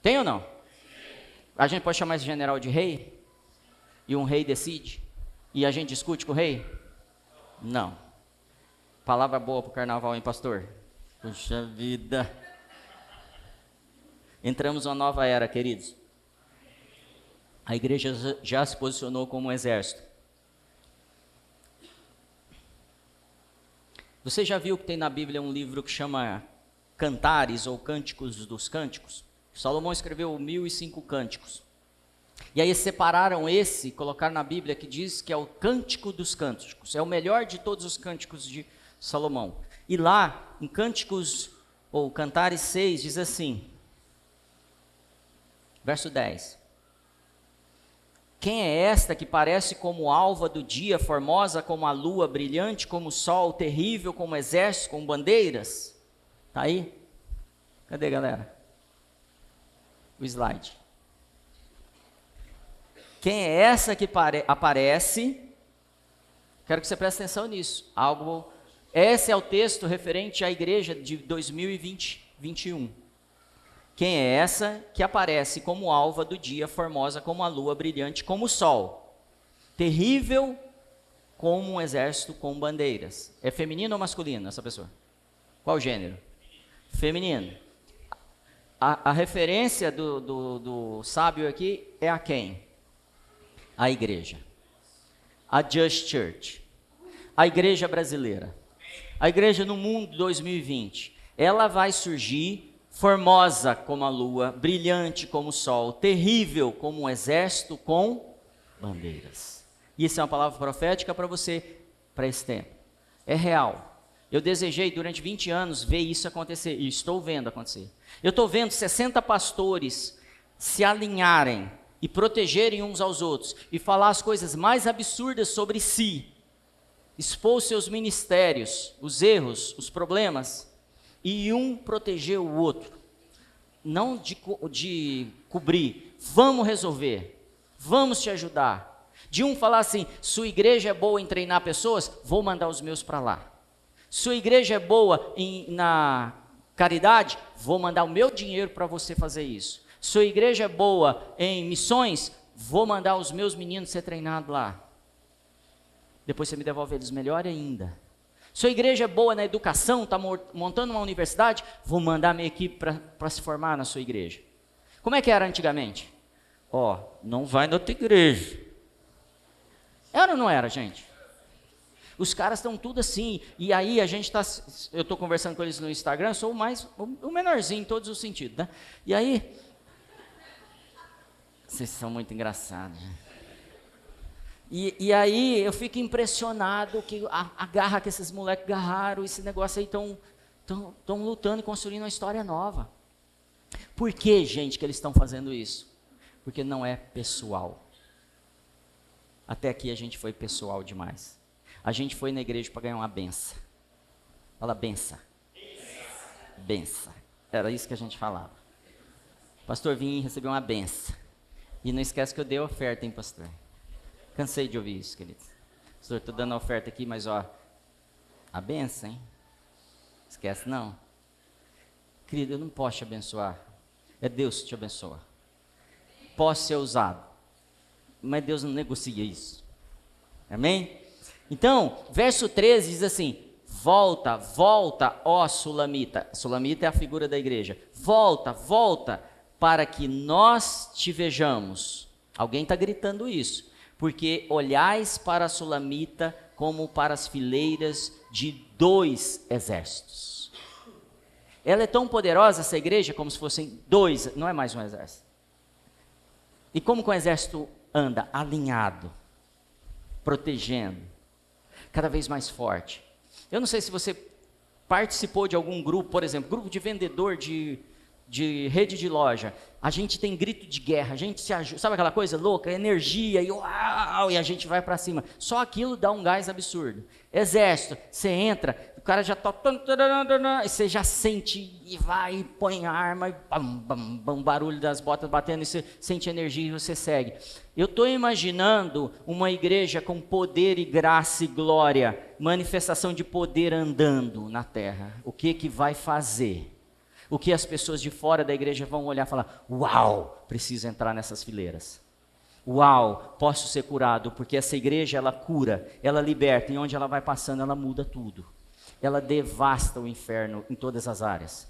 Speaker 1: Tem ou não? A gente pode chamar esse general de rei? E um rei decide? E a gente discute com o rei? Não. Palavra boa para o carnaval, hein, pastor? Puxa vida. Entramos numa nova era, queridos. A igreja já se posicionou como um exército. Você já viu que tem na Bíblia um livro que chama Cantares ou Cânticos dos Cânticos? Salomão escreveu 1005 cânticos. E aí separaram esse, colocaram na Bíblia, que diz que é o Cântico dos Cânticos. É o melhor de todos os cânticos de Salomão. E lá, em Cânticos, ou Cantares 6, diz assim, verso 10. Quem é esta que parece como alva do dia, formosa como a lua, brilhante como o sol, terrível como exército, com bandeiras? Tá aí? Cadê, galera? O slide. Quem é essa que aparece? Quero que você preste atenção nisso. Esse é o texto referente à igreja de 2020-21. Quem é essa que aparece como alva do dia, formosa como a lua, brilhante como o sol, terrível como um exército com bandeiras? É feminino ou masculino essa pessoa? Qual gênero? Feminino. A referência do sábio aqui é a quem? A igreja. A Just Church. A igreja brasileira. A igreja no mundo 2020. Ela vai surgir formosa como a lua, brilhante como o sol, terrível como um exército com bandeiras. Isso é uma palavra profética para você, para esse tempo. É real. Eu desejei durante 20 anos ver isso acontecer, e estou vendo acontecer. Eu estou vendo 60 pastores se alinharem e protegerem uns aos outros, e falar as coisas mais absurdas sobre si, expor seus ministérios, os erros, os problemas, e um proteger o outro. não de cobrir. Vamos resolver, vamos te ajudar. De um falar assim, sua igreja é boa em treinar pessoas, vou mandar os meus para lá. Sua igreja é boa na caridade, vou mandar o meu dinheiro para você fazer isso. Sua igreja é boa em missões, vou mandar os meus meninos ser treinados lá. Depois você me devolve eles melhor ainda. Sua igreja é boa na educação, está montando uma universidade, vou mandar minha equipe para se formar na sua igreja. Como é que era antigamente? Não vai na outra igreja. Era ou não era, gente? Os caras estão tudo assim, e aí a gente está, eu estou conversando com eles no Instagram, eu sou o menorzinho em todos os sentidos, né? E aí, vocês são muito engraçados, né? E aí eu fico impressionado que a garra que esses moleques agarraram, esse negócio aí estão lutando e construindo uma história nova. Por que, gente, que eles estão fazendo isso? Porque não é pessoal. Até aqui a gente foi pessoal demais. A gente foi na igreja para ganhar uma benção. Fala benção. Benção. Era isso que a gente falava. Pastor, vim receber uma benção. E não esquece que eu dei oferta, hein, pastor? Cansei de ouvir isso, queridos. Pastor, estou dando a oferta aqui, mas a benção, hein? Esquece não. Querido, eu não posso te abençoar. É Deus que te abençoa. Posso ser usado. Mas Deus não negocia isso. Amém? Então, verso 13 diz assim, volta, ó Sulamita. Sulamita é a figura da igreja. Volta, para que nós te vejamos. Alguém está gritando isso. Porque olhais para a Sulamita como para as fileiras de 2 exércitos. Ela é tão poderosa, essa igreja, como se fossem 2, não é mais um exército. E como que o exército anda? Alinhado, protegendo, cada vez mais forte. Eu não sei se você participou de algum grupo, por exemplo, grupo de vendedor de rede de loja. A gente tem grito de guerra, a gente se ajuda, sabe aquela coisa louca, energia, e uau, e a gente vai para cima. Só aquilo dá um gás absurdo. Exército, você entra, o cara já tá, e você já sente, e vai, e põe a arma, e bam, bam, bam, barulho das botas batendo, e você sente energia e você segue. Eu estou imaginando uma igreja com poder e graça e glória, manifestação de poder andando na terra. O que vai fazer? O que as pessoas de fora da igreja vão olhar e falar, uau, preciso entrar nessas fileiras. Uau, posso ser curado, porque essa igreja, ela cura, ela liberta, e onde ela vai passando, ela muda tudo. Ela devasta o inferno em todas as áreas.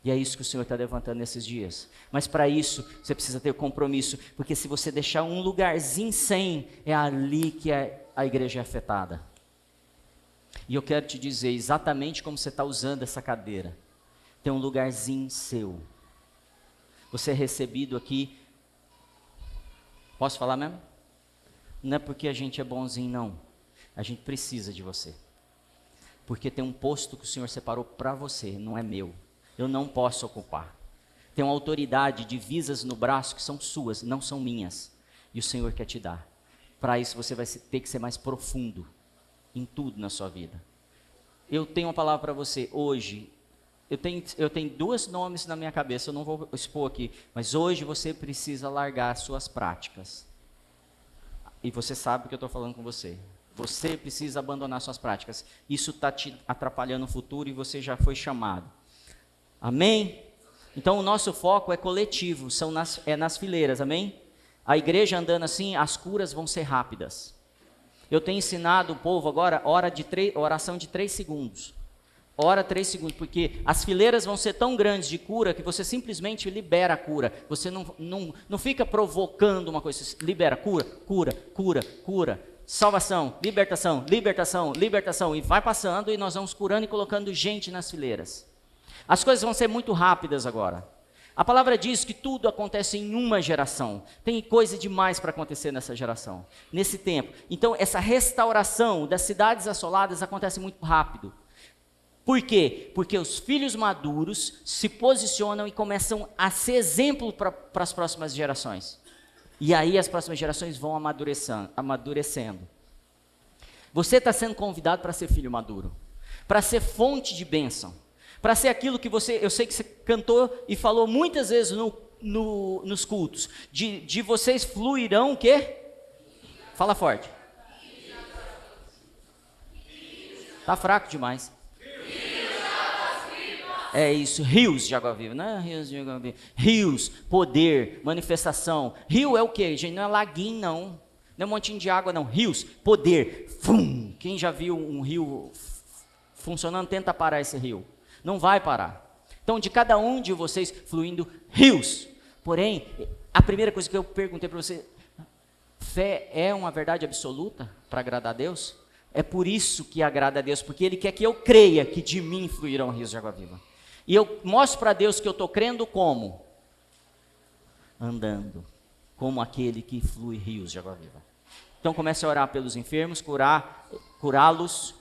Speaker 1: E é isso que o Senhor está levantando nesses dias. Mas para isso, você precisa ter compromisso, porque se você deixar um lugarzinho sem, é ali que a igreja é afetada. E eu quero te dizer exatamente como você está usando essa cadeira. Tem um lugarzinho seu. Você é recebido aqui. Posso falar mesmo? Não é porque a gente é bonzinho, não. A gente precisa de você. Porque tem um posto que o Senhor separou para você, não é meu. Eu não posso ocupar. Tem uma autoridade, divisas no braço que são suas, não são minhas. E o Senhor quer te dar. Para isso você vai ter que ser mais profundo em tudo na sua vida. Eu tenho uma palavra para você hoje. Eu tenho 2 nomes na minha cabeça, eu não vou expor aqui, mas hoje você precisa largar as suas práticas. E você sabe o que eu estou falando com você. Você precisa abandonar suas práticas. Isso está te atrapalhando no futuro e você já foi chamado. Amém? Então o nosso foco é coletivo, é nas fileiras, amém? A igreja andando assim, as curas vão ser rápidas. Eu tenho ensinado o povo agora, oração de 3 segundos. Ora 3 segundos, porque as fileiras vão ser tão grandes de cura que você simplesmente libera a cura. Você não fica provocando uma coisa, você libera cura, salvação, libertação, e vai passando e nós vamos curando e colocando gente nas fileiras. As coisas vão ser muito rápidas agora. A palavra diz que tudo acontece em uma geração. Tem coisa demais para acontecer nessa geração, nesse tempo. Então essa restauração das cidades assoladas acontece muito rápido. Por quê? Porque os filhos maduros se posicionam e começam a ser exemplo para as próximas gerações. E aí as próximas gerações vão amadurecendo. Você está sendo convidado para ser filho maduro, para ser fonte de bênção, para ser aquilo que eu sei que você cantou e falou muitas vezes nos cultos, de vocês fluirão o quê? Fala forte. Tá fraco demais. É isso, rios de água viva, não é rios de água viva. Rios, poder, manifestação. Rio é o quê, gente? Não é laguinho, não. Não é um montinho de água, não. Rios, poder. Fum. Quem já viu um rio funcionando, tenta parar esse rio. Não vai parar. Então, de cada um de vocês fluindo rios. Porém, a primeira coisa que eu perguntei para você, fé é uma verdade absoluta para agradar a Deus? É por isso que agrada a Deus, porque Ele quer que eu creia que de mim fluirão rios de água viva. E eu mostro para Deus que eu estou crendo como? Andando, como aquele que flui rios de água viva. Então comece a orar pelos enfermos, curá-los,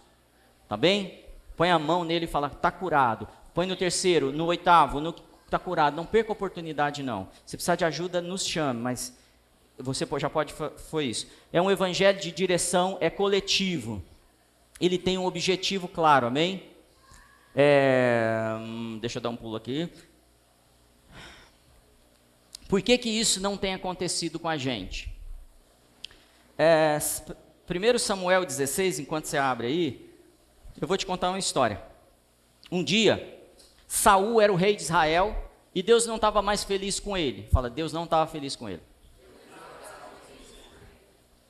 Speaker 1: tá bem? Põe a mão nele e fala, está curado. Põe no terceiro, no oitavo, está curado. Não perca a oportunidade não. Se precisar de ajuda, nos chame, mas você já pode, foi isso. É um evangelho de direção, é coletivo. Ele tem um objetivo claro, amém? Deixa eu dar um pulo aqui. Por que isso não tem acontecido com a gente? 1 Samuel 16, enquanto você abre aí, eu vou te contar uma história. Um dia, Saul era o rei de Israel e Deus não estava mais feliz com ele. Fala, Deus não estava feliz com ele.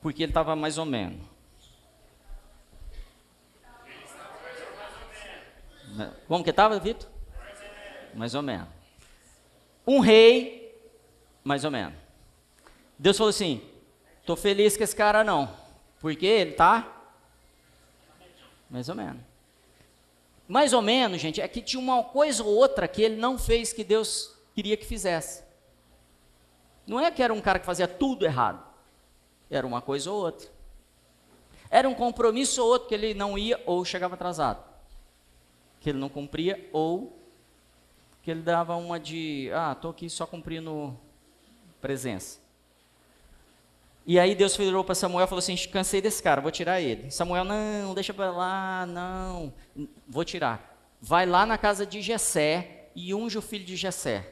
Speaker 1: Porque ele estava mais ou menos. Como que estava, Vitor? Mais ou menos. Um rei, mais ou menos. Deus falou assim, estou feliz com esse cara não. Porque ele está mais ou menos. Mais ou menos, gente, é que tinha uma coisa ou outra que ele não fez que Deus queria que fizesse. Não é que era um cara que fazia tudo errado. Era uma coisa ou outra. Era um compromisso ou outro que ele não ia ou chegava atrasado. Que ele não cumpria ou que ele dava uma de, estou aqui só cumprindo presença. E aí Deus virou para Samuel e falou assim, cansei desse cara, vou tirar ele. Samuel, não, deixa para lá, não, vou tirar. Vai lá na casa de Jessé e unge o filho de Jessé.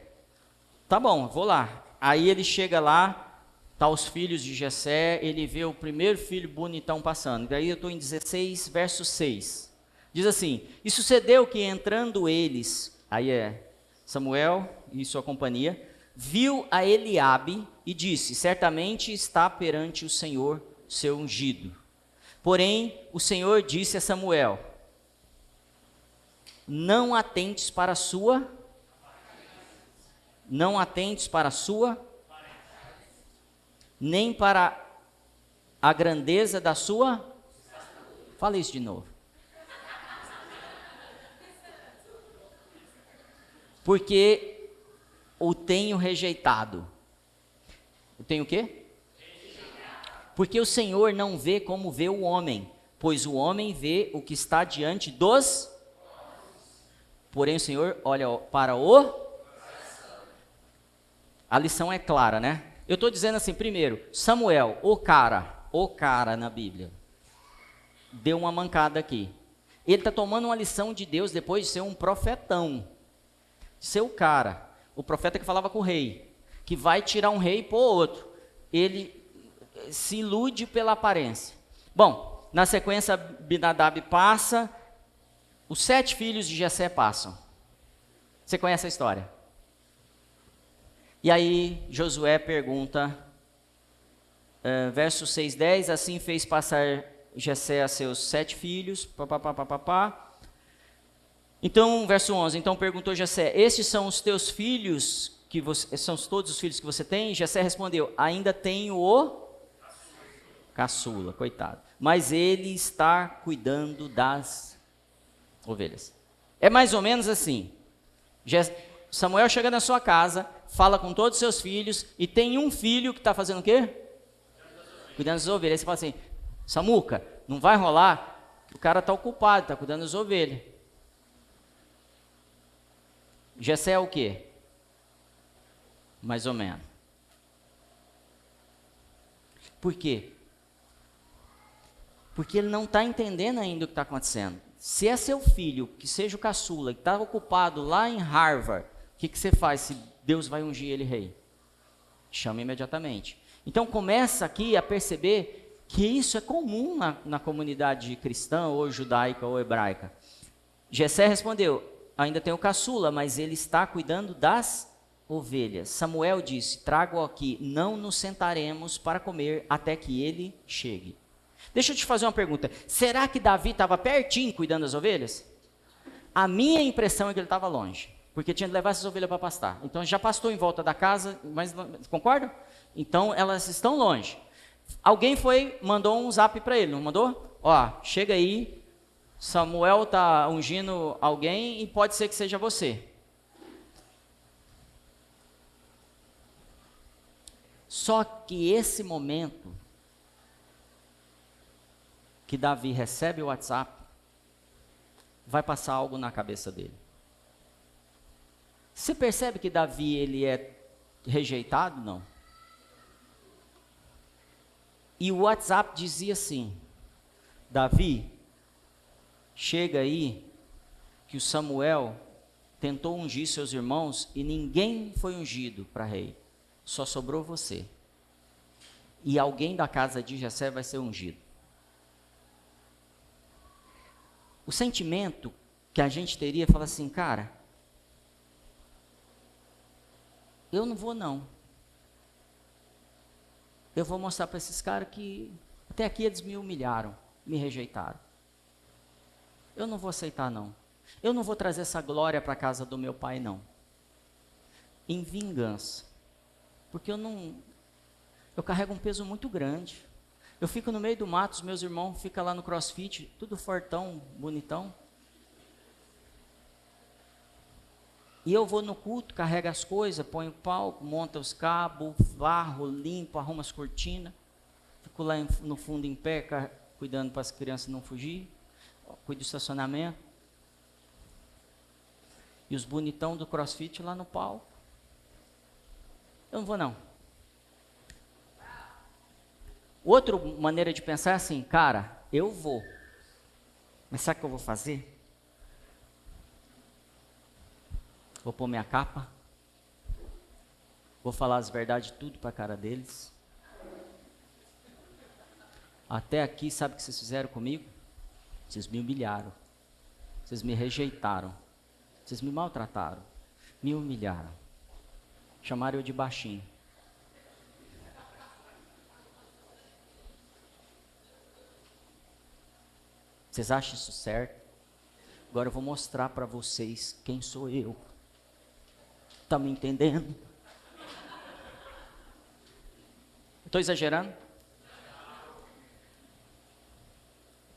Speaker 1: Tá bom, vou lá. Aí ele chega lá, tá os filhos de Jessé, ele vê o primeiro filho bonitão passando. Daí eu estou em 16, verso 6. Diz assim, e sucedeu que entrando eles, aí é Samuel e sua companhia, viu a Eliabe e disse, certamente está perante o Senhor seu ungido. Porém, o Senhor disse a Samuel, não atentes para a sua, nem para a grandeza da sua, fala isso de novo. Porque o tenho rejeitado. O tenho o quê? Porque o Senhor não vê como vê o homem, pois o homem vê o que está diante dos... Porém o Senhor olha para o... A lição é clara, né? Eu estou dizendo assim, primeiro, Samuel, o cara na Bíblia, deu uma mancada aqui. Ele está tomando uma lição de Deus depois de ser um profetão. Seu cara, o profeta que falava com o rei, que vai tirar um rei e pôr outro. Ele se ilude pela aparência. Bom, na sequência, Abinadab passa, os 7 filhos de Jessé passam. Você conhece a história? E aí, Josué pergunta, verso 6:10, assim fez passar Jessé a seus 7 filhos, Então, verso 11, então perguntou Jessé, estes são os teus filhos, são todos os filhos que você tem? Jessé respondeu, ainda tenho o caçula, coitado. Mas ele está cuidando das ovelhas. É mais ou menos assim. Samuel chega na sua casa, fala com todos os seus filhos, e tem um filho que está fazendo o quê? Cuidando das ovelhas. Aí você fala assim, Samuca, não vai rolar, o cara está ocupado, está cuidando das ovelhas. Jessé é o quê? Mais ou menos. Por quê? Porque ele não está entendendo ainda o que está acontecendo. Se é seu filho, que seja o caçula, que está ocupado lá em Harvard, o que você faz se Deus vai ungir ele rei? Chama imediatamente. Então começa aqui a perceber que isso é comum na comunidade cristã, ou judaica, ou hebraica. Jessé respondeu, ainda tem o caçula, mas ele está cuidando das ovelhas. Samuel disse, trago-o aqui, não nos sentaremos para comer até que ele chegue. Deixa eu te fazer uma pergunta, será que Davi estava pertinho cuidando das ovelhas? A minha impressão é que ele estava longe, porque tinha de levar essas ovelhas para pastar. Então já pastou em volta da casa, mas concordam? Então elas estão longe. Alguém mandou um zap para ele, não mandou? Ó, chega aí, Samuel está ungindo alguém e pode ser que seja você. Só que esse momento que Davi recebe o WhatsApp, vai passar algo na cabeça dele. Você percebe que Davi ele é rejeitado? Não. E o WhatsApp dizia assim, Davi, chega aí que o Samuel tentou ungir seus irmãos e ninguém foi ungido para rei, só sobrou você. E alguém da casa de Jessé vai ser ungido. O sentimento que a gente teria, fala assim, cara, eu não vou não. Eu vou mostrar para esses caras que até aqui eles me humilharam, me rejeitaram. Eu não vou aceitar não. Eu não vou trazer essa glória para a casa do meu pai não. Em vingança. Porque eu carrego um peso muito grande. Eu fico no meio do mato, os meus irmãos ficam lá no crossfit, tudo fortão, bonitão. E eu vou no culto, carrego as coisas, ponho o palco, monto os cabos, varro, limpo, arrumo as cortinas. Fico lá no fundo em pé, cuidando para as crianças não fugir. Cuido do estacionamento. E os bonitão do crossfit lá no palco. Eu não vou não. Outra maneira de pensar é assim, cara, eu vou. Mas sabe o que eu vou fazer? Vou pôr minha capa. Vou falar as verdades tudo para a cara deles. Até aqui, sabe o que vocês fizeram comigo? Vocês me humilharam. Vocês me rejeitaram. Vocês me maltrataram. Me humilharam. Chamaram eu de baixinho. Vocês acham isso certo? Agora eu vou mostrar para vocês quem sou eu. Tá me entendendo? Estou exagerando?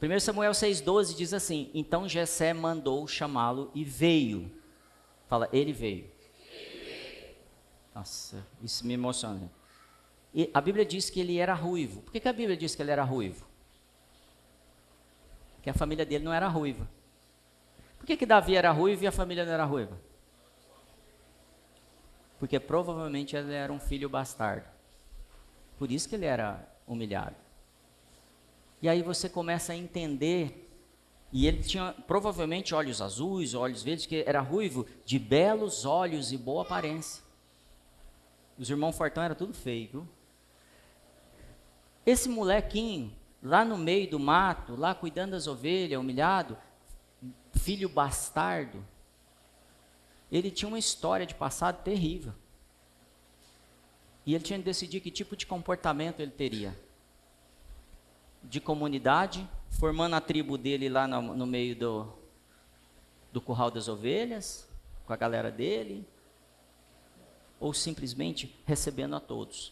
Speaker 1: 1 Samuel 6,12 diz assim, então Jessé mandou chamá-lo e veio. Fala, ele veio. Nossa, isso me emociona. E a Bíblia diz que ele era ruivo. Por que a Bíblia diz que ele era ruivo? Que a família dele não era ruiva. Por que Davi era ruivo e a família não era ruiva? Porque provavelmente ele era um filho bastardo. Por isso que ele era humilhado. E aí você começa a entender, e ele tinha provavelmente olhos azuis, olhos verdes, que era ruivo, de belos olhos e boa aparência. Os irmãos fortão eram tudo feio, viu? Esse molequinho, lá no meio do mato, lá cuidando das ovelhas, humilhado, filho bastardo, ele tinha uma história de passado terrível. E ele tinha que decidir que tipo de comportamento ele teria. De comunidade, formando a tribo dele lá no meio do curral das ovelhas, com a galera dele, ou simplesmente recebendo a todos,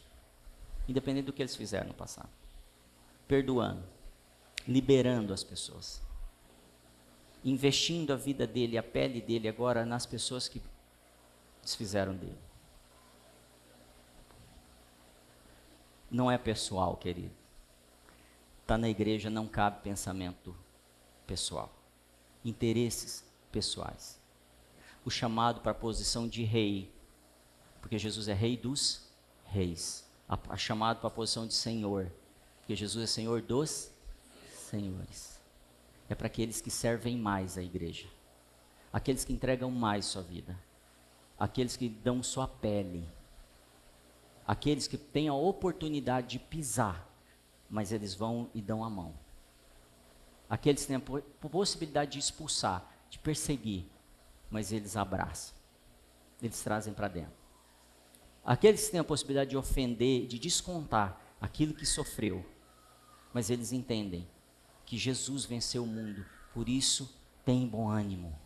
Speaker 1: independente do que eles fizeram no passado. Perdoando, liberando as pessoas, investindo a vida dele, a pele dele agora nas pessoas que desfizeram dele. Não é pessoal, querido. Está na igreja, não cabe pensamento pessoal, interesses pessoais. O chamado para a posição de rei, porque Jesus é rei dos reis. A chamado para a posição de senhor, porque Jesus é Senhor dos senhores. é para aqueles que servem mais a igreja, aqueles que entregam mais sua vida, aqueles que dão sua pele, aqueles que têm a oportunidade de pisar, mas eles vão e dão a mão. Aqueles que têm a possibilidade de expulsar, de perseguir, mas eles abraçam, eles trazem para dentro. Aqueles que têm a possibilidade de ofender, de descontar aquilo que sofreu, mas eles entendem que Jesus venceu o mundo, por isso tem bom ânimo.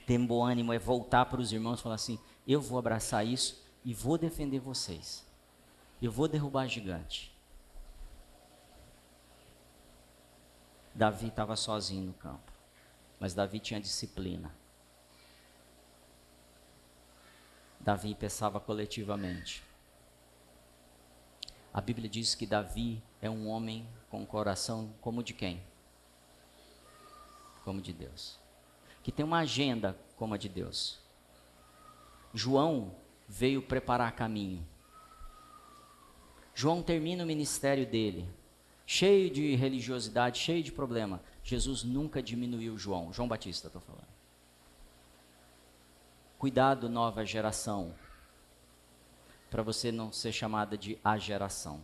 Speaker 1: Ter bom ânimo é voltar para os irmãos e falar assim, eu vou abraçar isso e vou defender vocês. Eu vou derrubar gigante. Davi estava sozinho no campo, mas Davi tinha disciplina. Davi pensava coletivamente. A Bíblia diz que Davi é um homem com o coração como de quem? Como de Deus. Que tem uma agenda como a de Deus. João veio preparar caminho. João termina o ministério dele, cheio de religiosidade, cheio de problema. Jesus nunca diminuiu João. João Batista, estou falando. Cuidado, nova geração, para você não ser chamada de a geração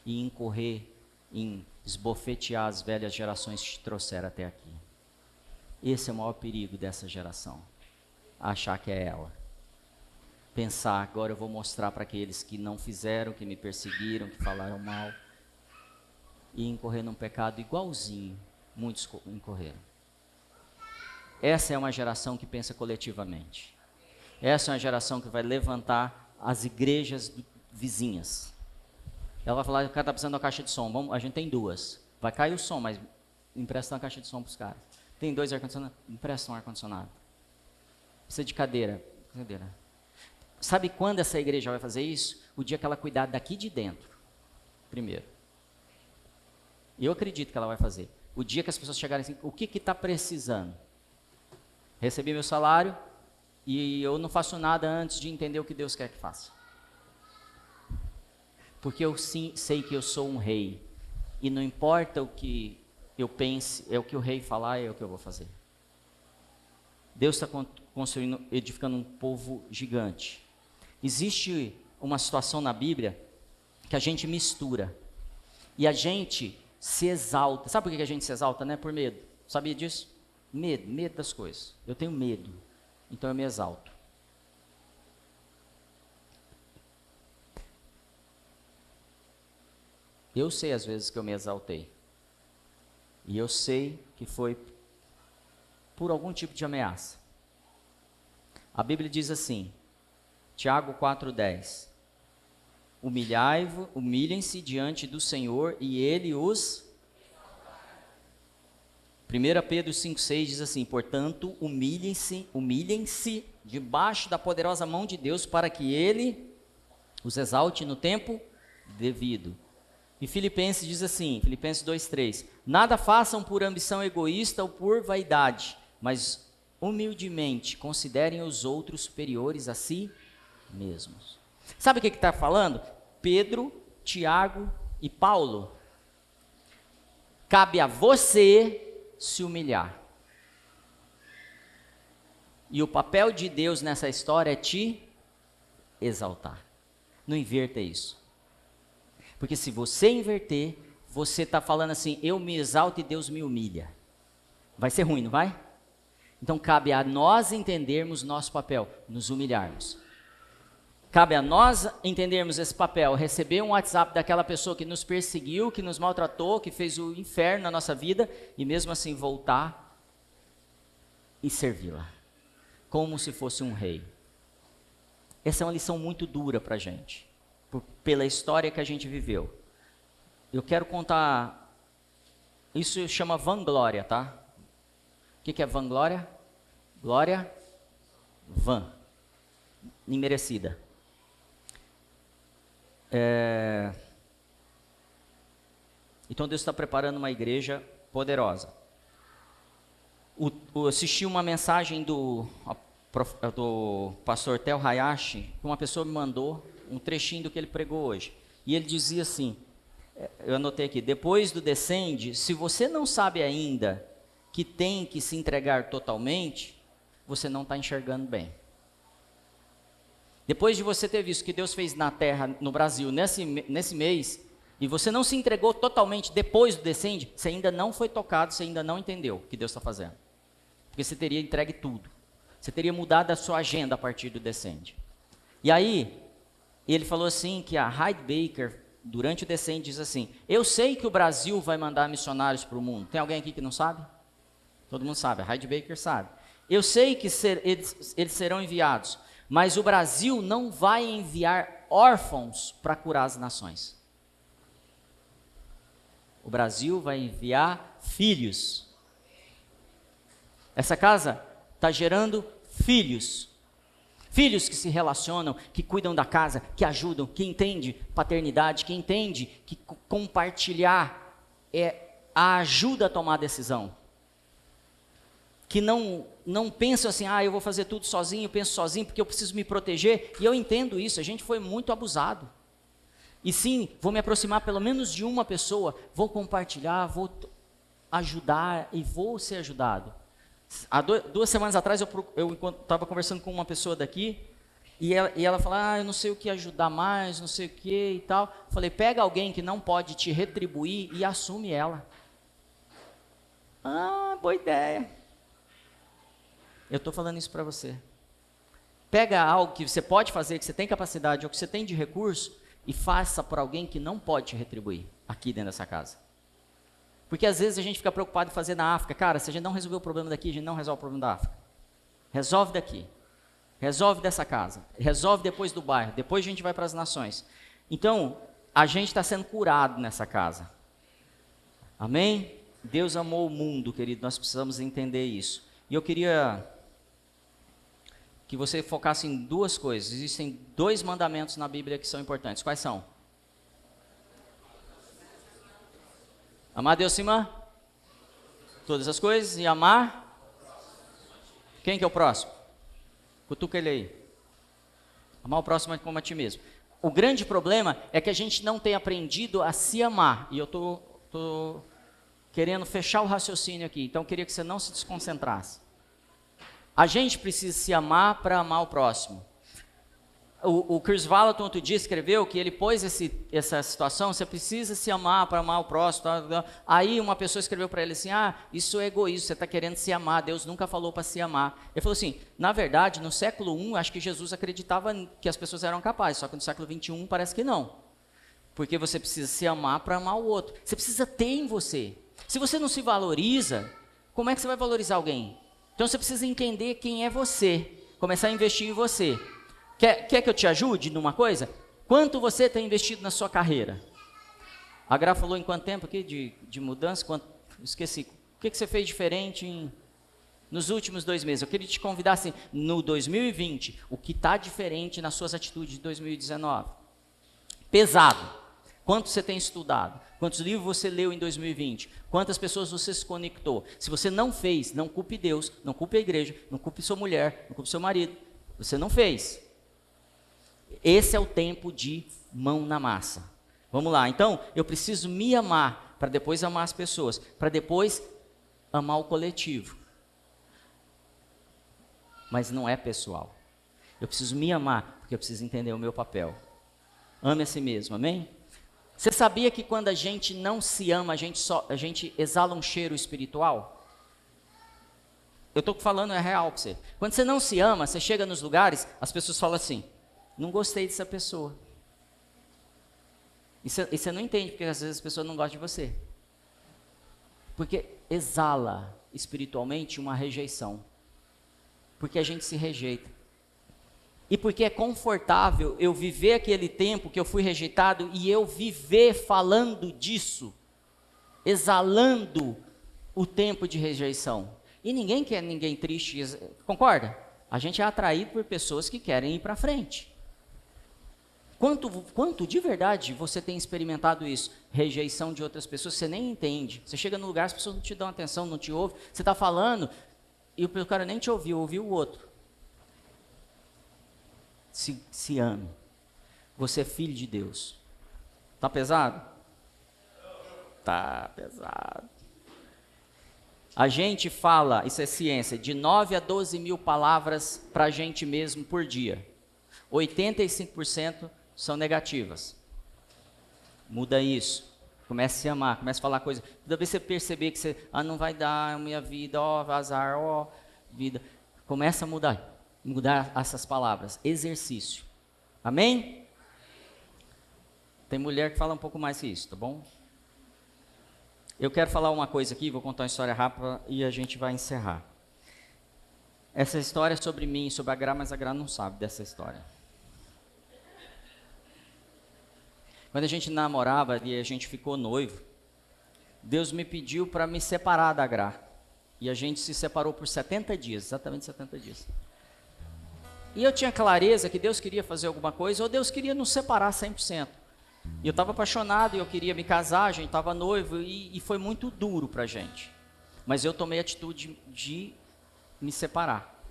Speaker 1: e incorrer em esbofetear as velhas gerações que te trouxeram até aqui. Esse é o maior perigo dessa geração, achar que é ela. Pensar, agora eu vou mostrar para aqueles que não fizeram, que me perseguiram, que falaram mal, e incorrer num pecado igualzinho muitos incorreram. Essa é uma geração que pensa coletivamente. Essa é uma geração que vai levantar as igrejas vizinhas. Ela vai falar, o cara está precisando de uma caixa de som, a gente tem duas. Vai cair o som, mas empresta uma caixa de som para os caras. Tem 2 ar-condicionados, empresta um ar-condicionado. Precisa de cadeira. Sabe quando essa igreja vai fazer isso? O dia que ela cuidar daqui de dentro, primeiro. Eu acredito que ela vai fazer. O dia que as pessoas chegarem assim, o que está precisando? Recebi meu salário e eu não faço nada antes de entender o que Deus quer que faça. Porque eu sim sei que eu sou um rei. E não importa o que eu pense, é o que o rei falar, é o que eu vou fazer. Deus está construindo, edificando um povo gigante. Existe uma situação na Bíblia que a gente mistura. E a gente se exalta. Sabe por que a gente se exalta, né? Por medo. Sabia disso? Medo das coisas. Eu tenho medo, então eu me exalto. Eu sei às vezes que eu me exaltei. E eu sei que foi por algum tipo de ameaça. A Bíblia diz assim, Tiago 4,10. Humilhem-se diante do Senhor e Ele os... 1 Pedro 5,6 diz assim, portanto, humilhem-se debaixo da poderosa mão de Deus para que Ele os exalte no tempo devido. E Filipenses diz assim, Filipenses 2,3, nada façam por ambição egoísta ou por vaidade, mas humildemente considerem os outros superiores a si mesmos. Sabe o que está falando? Pedro, Tiago e Paulo. Cabe a você se humilhar. E o papel de Deus nessa história é te exaltar. Não inverta isso. Porque se você inverter, você está falando assim, eu me exalto e Deus me humilha. Vai ser ruim, não vai? Então cabe a nós entendermos nosso papel, nos humilharmos. Cabe a nós entendermos esse papel, receber um WhatsApp daquela pessoa que nos perseguiu, que nos maltratou, que fez o inferno na nossa vida, e mesmo assim voltar e servi-la, como se fosse um rei. Essa é uma lição muito dura para a gente, pela história que a gente viveu. Eu quero contar, isso chama vanglória, tá? O que é vanglória? Glória, imerecida. Então Deus está preparando uma igreja poderosa. Eu assisti uma mensagem do pastor Tel Hayashi, que uma pessoa me mandou um trechinho do que ele pregou hoje. E ele dizia assim, eu anotei aqui, depois do descende, se você não sabe ainda que tem que se entregar totalmente, você não está enxergando bem. Depois de você ter visto o que Deus fez na terra, no Brasil, nesse mês, e você não se entregou totalmente depois do descende, você ainda não foi tocado, você ainda não entendeu o que Deus está fazendo. Porque você teria entregue tudo. Você teria mudado a sua agenda a partir do descende. E aí, ele falou assim que a Heidi Baker, durante o descende, diz assim, eu sei que o Brasil vai mandar missionários para o mundo. Tem alguém aqui que não sabe? Todo mundo sabe, a Heidi Baker sabe. Eu sei que eles serão enviados, mas o Brasil não vai enviar órfãos para curar as nações. O Brasil vai enviar filhos. Essa casa está gerando filhos. Filhos que se relacionam, que cuidam da casa, que ajudam, que entendem paternidade, que entendem que compartilhar a ajuda a tomar decisão. Que não pensam assim, eu vou fazer tudo sozinho, eu penso sozinho porque eu preciso me proteger. E eu entendo isso, a gente foi muito abusado. E sim, vou me aproximar pelo menos de uma pessoa, vou compartilhar, vou ajudar e vou ser ajudado. Há 2 semanas atrás eu estava conversando com uma pessoa daqui e ela falou, eu não sei o que ajudar mais, não sei o que e tal. Falei, pega alguém que não pode te retribuir e assume ela. Boa ideia. Eu estou falando isso para você. Pega algo que você pode fazer, que você tem capacidade ou que você tem de recurso e faça por alguém que não pode te retribuir aqui dentro dessa casa. Porque às vezes a gente fica preocupado em fazer na África. Cara, se a gente não resolver o problema daqui, a gente não resolve o problema da África. Resolve daqui. Resolve dessa casa. Resolve depois do bairro. Depois a gente vai para as nações. Então, a gente está sendo curado nessa casa. Amém? Deus amou o mundo, querido. Nós precisamos entender isso. E eu queria que você focasse em 2 coisas. Existem 2 mandamentos na Bíblia que são importantes. Quais são? Amar Deus acima de todas as coisas e amar. Quem que é o próximo? Cutuca ele aí. Amar o próximo como a ti mesmo. O grande problema é que a gente não tem aprendido a se amar. E eu tô querendo fechar o raciocínio aqui. Então eu queria que você não se desconcentrasse. A gente precisa se amar para amar o próximo. O Chris Vallotton outro dia escreveu que ele pôs essa situação, você precisa se amar para amar o próximo. Aí uma pessoa escreveu para ele assim, isso é egoísmo, você está querendo se amar, Deus nunca falou para se amar. Ele falou assim, na verdade, no século I, acho que Jesus acreditava que as pessoas eram capazes, só que no século XXI parece que não. Porque você precisa se amar para amar o outro. Você precisa ter em você. Se você não se valoriza, como é que você vai valorizar alguém? Então você precisa entender quem é você, começar a investir em você. Quer que eu te ajude numa coisa? Quanto você tem investido na sua carreira? A Gra falou em quanto tempo aqui de mudança? Esqueci. O que você fez diferente nos últimos 2 meses? Eu queria te convidar assim, no 2020, o que está diferente nas suas atitudes de 2019? Pesado. Quanto você tem estudado? Quantos livros você leu em 2020? Quantas pessoas você se conectou? Se você não fez, não culpe Deus, não culpe a igreja, não culpe sua mulher, não culpe seu marido. Você não fez. Esse é o tempo de mão na massa. Vamos lá, então eu preciso me amar para depois amar as pessoas, para depois amar o coletivo. Mas não é pessoal. Eu preciso me amar porque eu preciso entender o meu papel. Ame a si mesmo, amém? Você sabia que quando a gente não se ama, a gente exala um cheiro espiritual? Eu estou falando, é real para você. Quando você não se ama, você chega nos lugares, as pessoas falam assim, não gostei dessa pessoa. E você não entende, porque às vezes as pessoas não gostam de você. Porque exala espiritualmente uma rejeição. Porque a gente se rejeita. E porque é confortável eu viver aquele tempo que eu fui rejeitado e eu viver falando disso, exalando o tempo de rejeição. E ninguém quer ninguém triste, concorda? A gente é atraído por pessoas que querem ir para frente. Quanto de verdade você tem experimentado isso? Rejeição de outras pessoas, você nem entende. Você chega no lugar, as pessoas não te dão atenção, não te ouvem. Você está falando e o cara nem te ouviu o outro. Se ame. Você é filho de Deus. Está pesado? Tá pesado. A gente fala, isso é ciência, de 9 a 12 mil palavras para a gente mesmo por dia. 85% são negativas. Muda isso. Comece a se amar, comece a falar coisas. Toda vez que você perceber que você, não vai dar, minha vida, azar, vida. Começa a mudar essas palavras. Exercício. Amém? Tem mulher que fala um pouco mais que isso, tá bom? Eu quero falar uma coisa aqui, vou contar uma história rápida e a gente vai encerrar. Essa história é sobre mim, sobre a Gra, mas a Gra não sabe dessa história. Quando a gente namorava e a gente ficou noivo, Deus me pediu para me separar da Gra. E a gente se separou por 70 dias, exatamente 70 dias. E eu tinha clareza que Deus queria fazer alguma coisa, ou Deus queria nos separar 100%. E eu estava apaixonado, e eu queria me casar, a gente estava noivo, e foi muito duro para a gente. Mas eu tomei a atitude de me separar.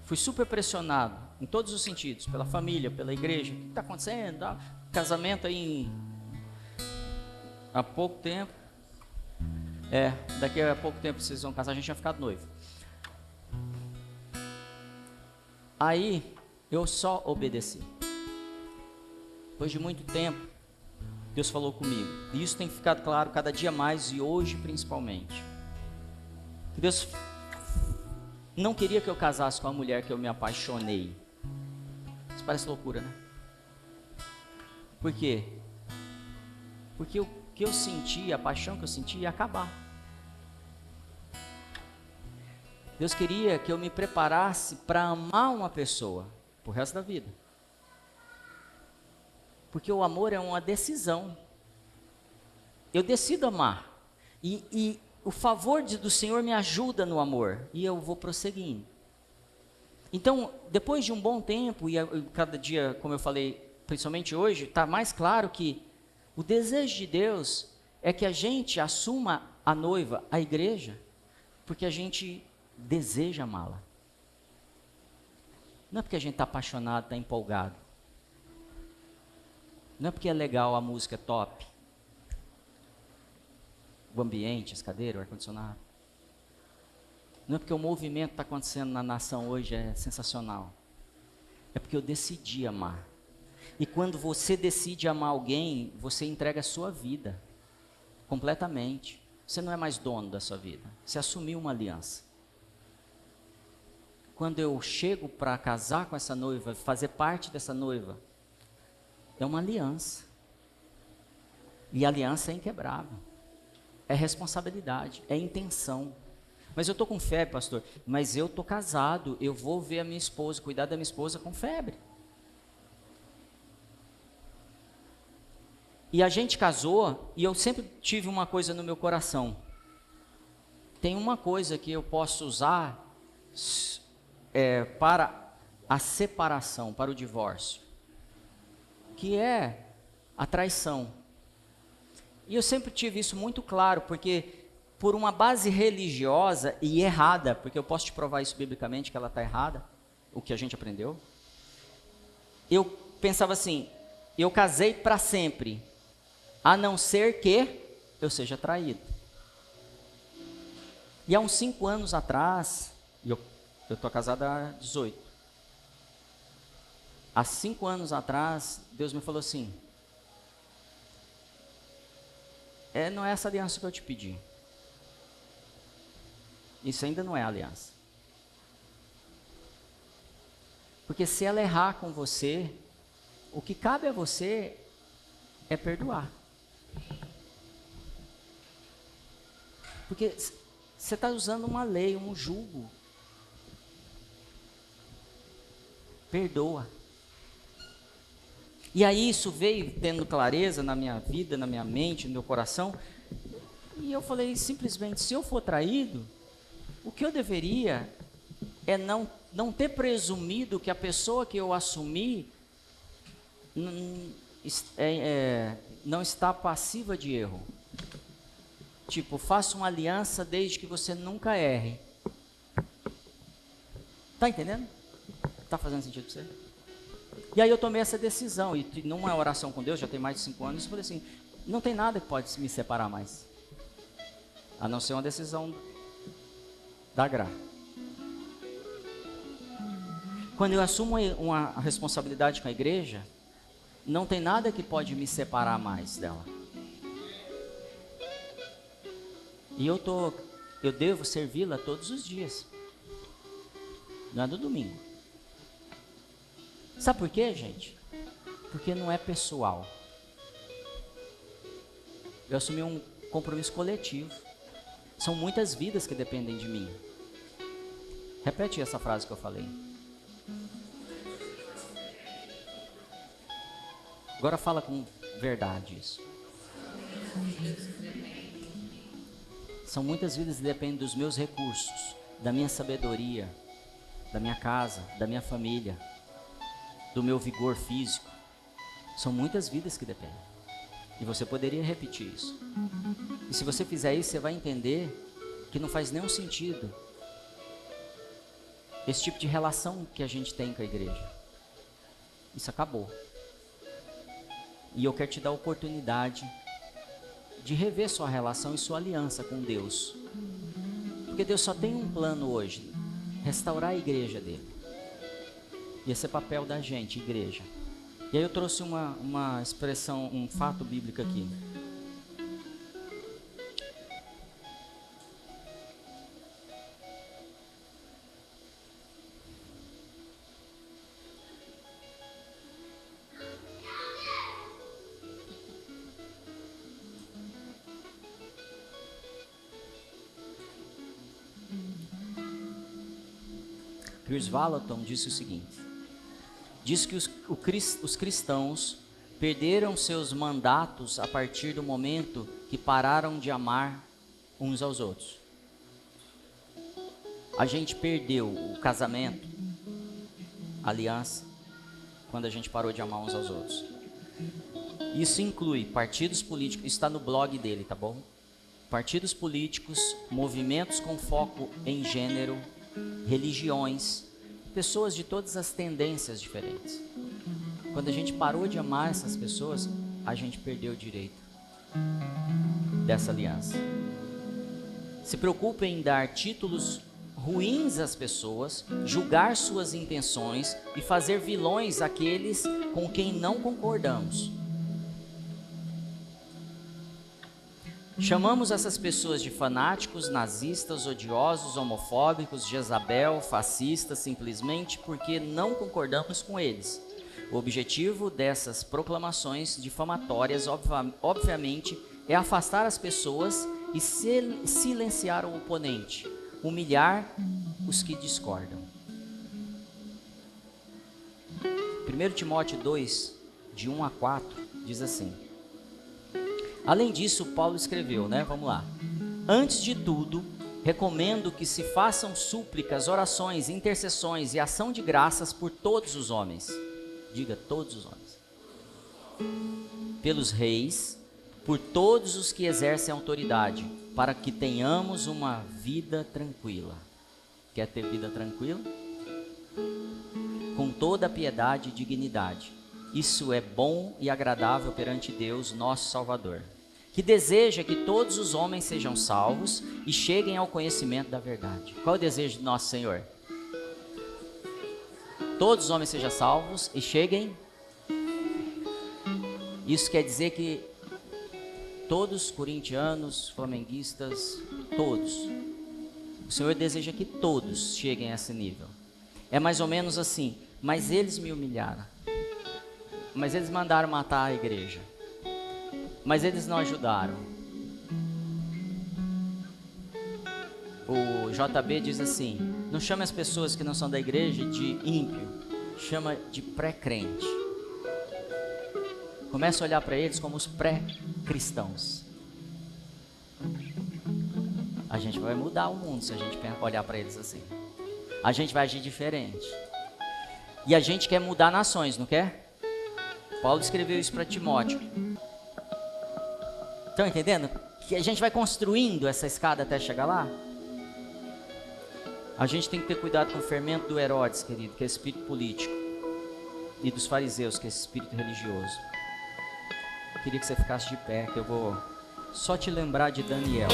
Speaker 1: Fui super pressionado, em todos os sentidos, pela família, pela igreja. O que está acontecendo? Casamento aí há pouco tempo. Daqui a pouco tempo vocês vão casar, a gente tinha ficado noivo. Aí, eu só obedeci. Depois de muito tempo, Deus falou comigo. E isso tem ficado claro cada dia mais e hoje principalmente. Deus não queria que eu casasse com a mulher que eu me apaixonei. Isso parece loucura, né? Por quê? Porque o que eu senti, a paixão que eu senti ia acabar. Deus queria que eu me preparasse para amar uma pessoa pro resto da vida. Porque o amor é uma decisão. Eu decido amar. E o favor do Senhor me ajuda no amor. E eu vou prosseguindo. Então, depois de um bom tempo, e cada dia, como eu falei, principalmente hoje, está mais claro que o desejo de Deus é que a gente assuma a noiva, a igreja, porque a gente deseja amá-la. Não é porque a gente está apaixonado, está empolgado. Não é porque é legal, a música é top. O ambiente, as cadeiras, o ar-condicionado. Não é porque o movimento que está acontecendo na nação hoje é sensacional. É porque eu decidi amar. E quando você decide amar alguém, você entrega a sua vida. Completamente. Você não é mais dono da sua vida. Você assumiu uma aliança. Quando eu chego para casar com essa noiva, fazer parte dessa noiva, é uma aliança. E a aliança é inquebrável. É responsabilidade, é intenção. Mas eu estou com febre, pastor. Mas eu estou casado, eu vou ver a minha esposa, cuidar da minha esposa com febre. E a gente casou, e eu sempre tive uma coisa no meu coração. Tem uma coisa que eu posso usar para a separação, para o divórcio, que é a traição. E eu sempre tive isso muito claro, porque por uma base religiosa e errada, porque eu posso te provar isso biblicamente, que ela está errada, o que a gente aprendeu, eu pensava assim, eu casei para sempre, a não ser que eu seja traído. E há uns 5 anos atrás, eu estou casado há 18. Há 5 anos atrás, Deus me falou assim, não é essa aliança que eu te pedi. Isso ainda não é aliança. Porque se ela errar com você, o que cabe a você é perdoar. Porque você está usando uma lei, um jugo. Perdoa. E aí isso veio tendo clareza na minha vida, na minha mente, no meu coração. E eu falei simplesmente, se eu for traído, o que eu deveria é não ter presumido que a pessoa que eu assumi não está passiva de erro. Tipo, faça uma aliança desde que você nunca erre. Tá entendendo? Tá fazendo sentido para você? E aí eu tomei essa decisão, e numa oração com Deus, já tem mais de 5 anos, eu falei assim, não tem nada que pode me separar mais. a não ser uma decisão da graça. Quando eu assumo uma responsabilidade com a igreja, não tem nada que pode me separar mais dela. E eu devo servi-la todos os dias. Não é do domingo. Sabe por quê, gente? Porque não é pessoal. Eu assumi um compromisso coletivo. São muitas vidas que dependem de mim. Repete essa frase que eu falei. Agora fala com verdade isso. São muitas vidas que dependem dos meus recursos, da minha sabedoria, da minha casa, da minha família, do meu vigor físico. São muitas vidas que dependem. E você poderia repetir isso. E se você fizer isso, você vai entender que não faz nenhum sentido esse tipo de relação que a gente tem com a igreja. Isso acabou. E eu quero te dar a oportunidade de rever sua relação e sua aliança com Deus. Porque Deus só tem um plano hoje: restaurar a igreja dele. E esse é papel da gente, igreja. E aí eu trouxe uma expressão, um fato bíblico aqui. Piers Valaton disse o seguinte: diz que os cristãos perderam seus mandatos a partir do momento que pararam de amar uns aos outros. A gente perdeu o casamento, a aliança, quando a gente parou de amar uns aos outros. Isso inclui partidos políticos, isso está no blog dele, tá bom? Partidos políticos, movimentos com foco em gênero, religiões, pessoas de todas as tendências diferentes. Quando a gente parou de amar essas pessoas, a gente perdeu o direito dessa aliança. Se preocupe em dar títulos ruins às pessoas, julgar suas intenções e fazer vilões àqueles com quem não concordamos. Chamamos essas pessoas de fanáticos, nazistas, odiosos, homofóbicos, Jezabel, fascistas, simplesmente porque não concordamos com eles. O objetivo dessas proclamações difamatórias, obviamente, é afastar as pessoas e silenciar o oponente, humilhar os que discordam. 1 Timóteo 2, de 1 a 4, diz assim: além disso, Paulo escreveu, Vamos lá. Antes de tudo, recomendo que se façam súplicas, orações, intercessões e ação de graças por todos os homens. Diga, todos os homens. Pelos reis, por todos os que exercem autoridade, para que tenhamos uma vida tranquila. Quer ter vida tranquila? Com toda a piedade e dignidade. Isso é bom e agradável perante Deus, nosso Salvador, que deseja que todos os homens sejam salvos e cheguem ao conhecimento da verdade. Qual é o desejo do nosso Senhor? Todos os homens sejam salvos e cheguem. Isso quer dizer que todos, corintianos, flamenguistas, todos, o Senhor deseja que todos cheguem a esse nível. É mais ou menos assim: mas eles me humilharam, mas eles mandaram matar a igreja, mas eles não ajudaram. O JB diz assim: não chame as pessoas que não são da igreja de ímpio, chama de pré-crente. Começa a olhar para eles como os pré-cristãos. A gente vai mudar o mundo se a gente olhar para eles assim. A gente vai agir diferente. E a gente quer mudar nações, não quer? Paulo escreveu isso para Timóteo. Estão entendendo? Que a gente vai construindo essa escada até chegar lá. A gente tem que ter cuidado com o fermento do Herodes, querido, que é espírito político, e dos fariseus, que é esse espírito religioso. Eu queria que você ficasse de pé, que eu vou só te lembrar de Daniel.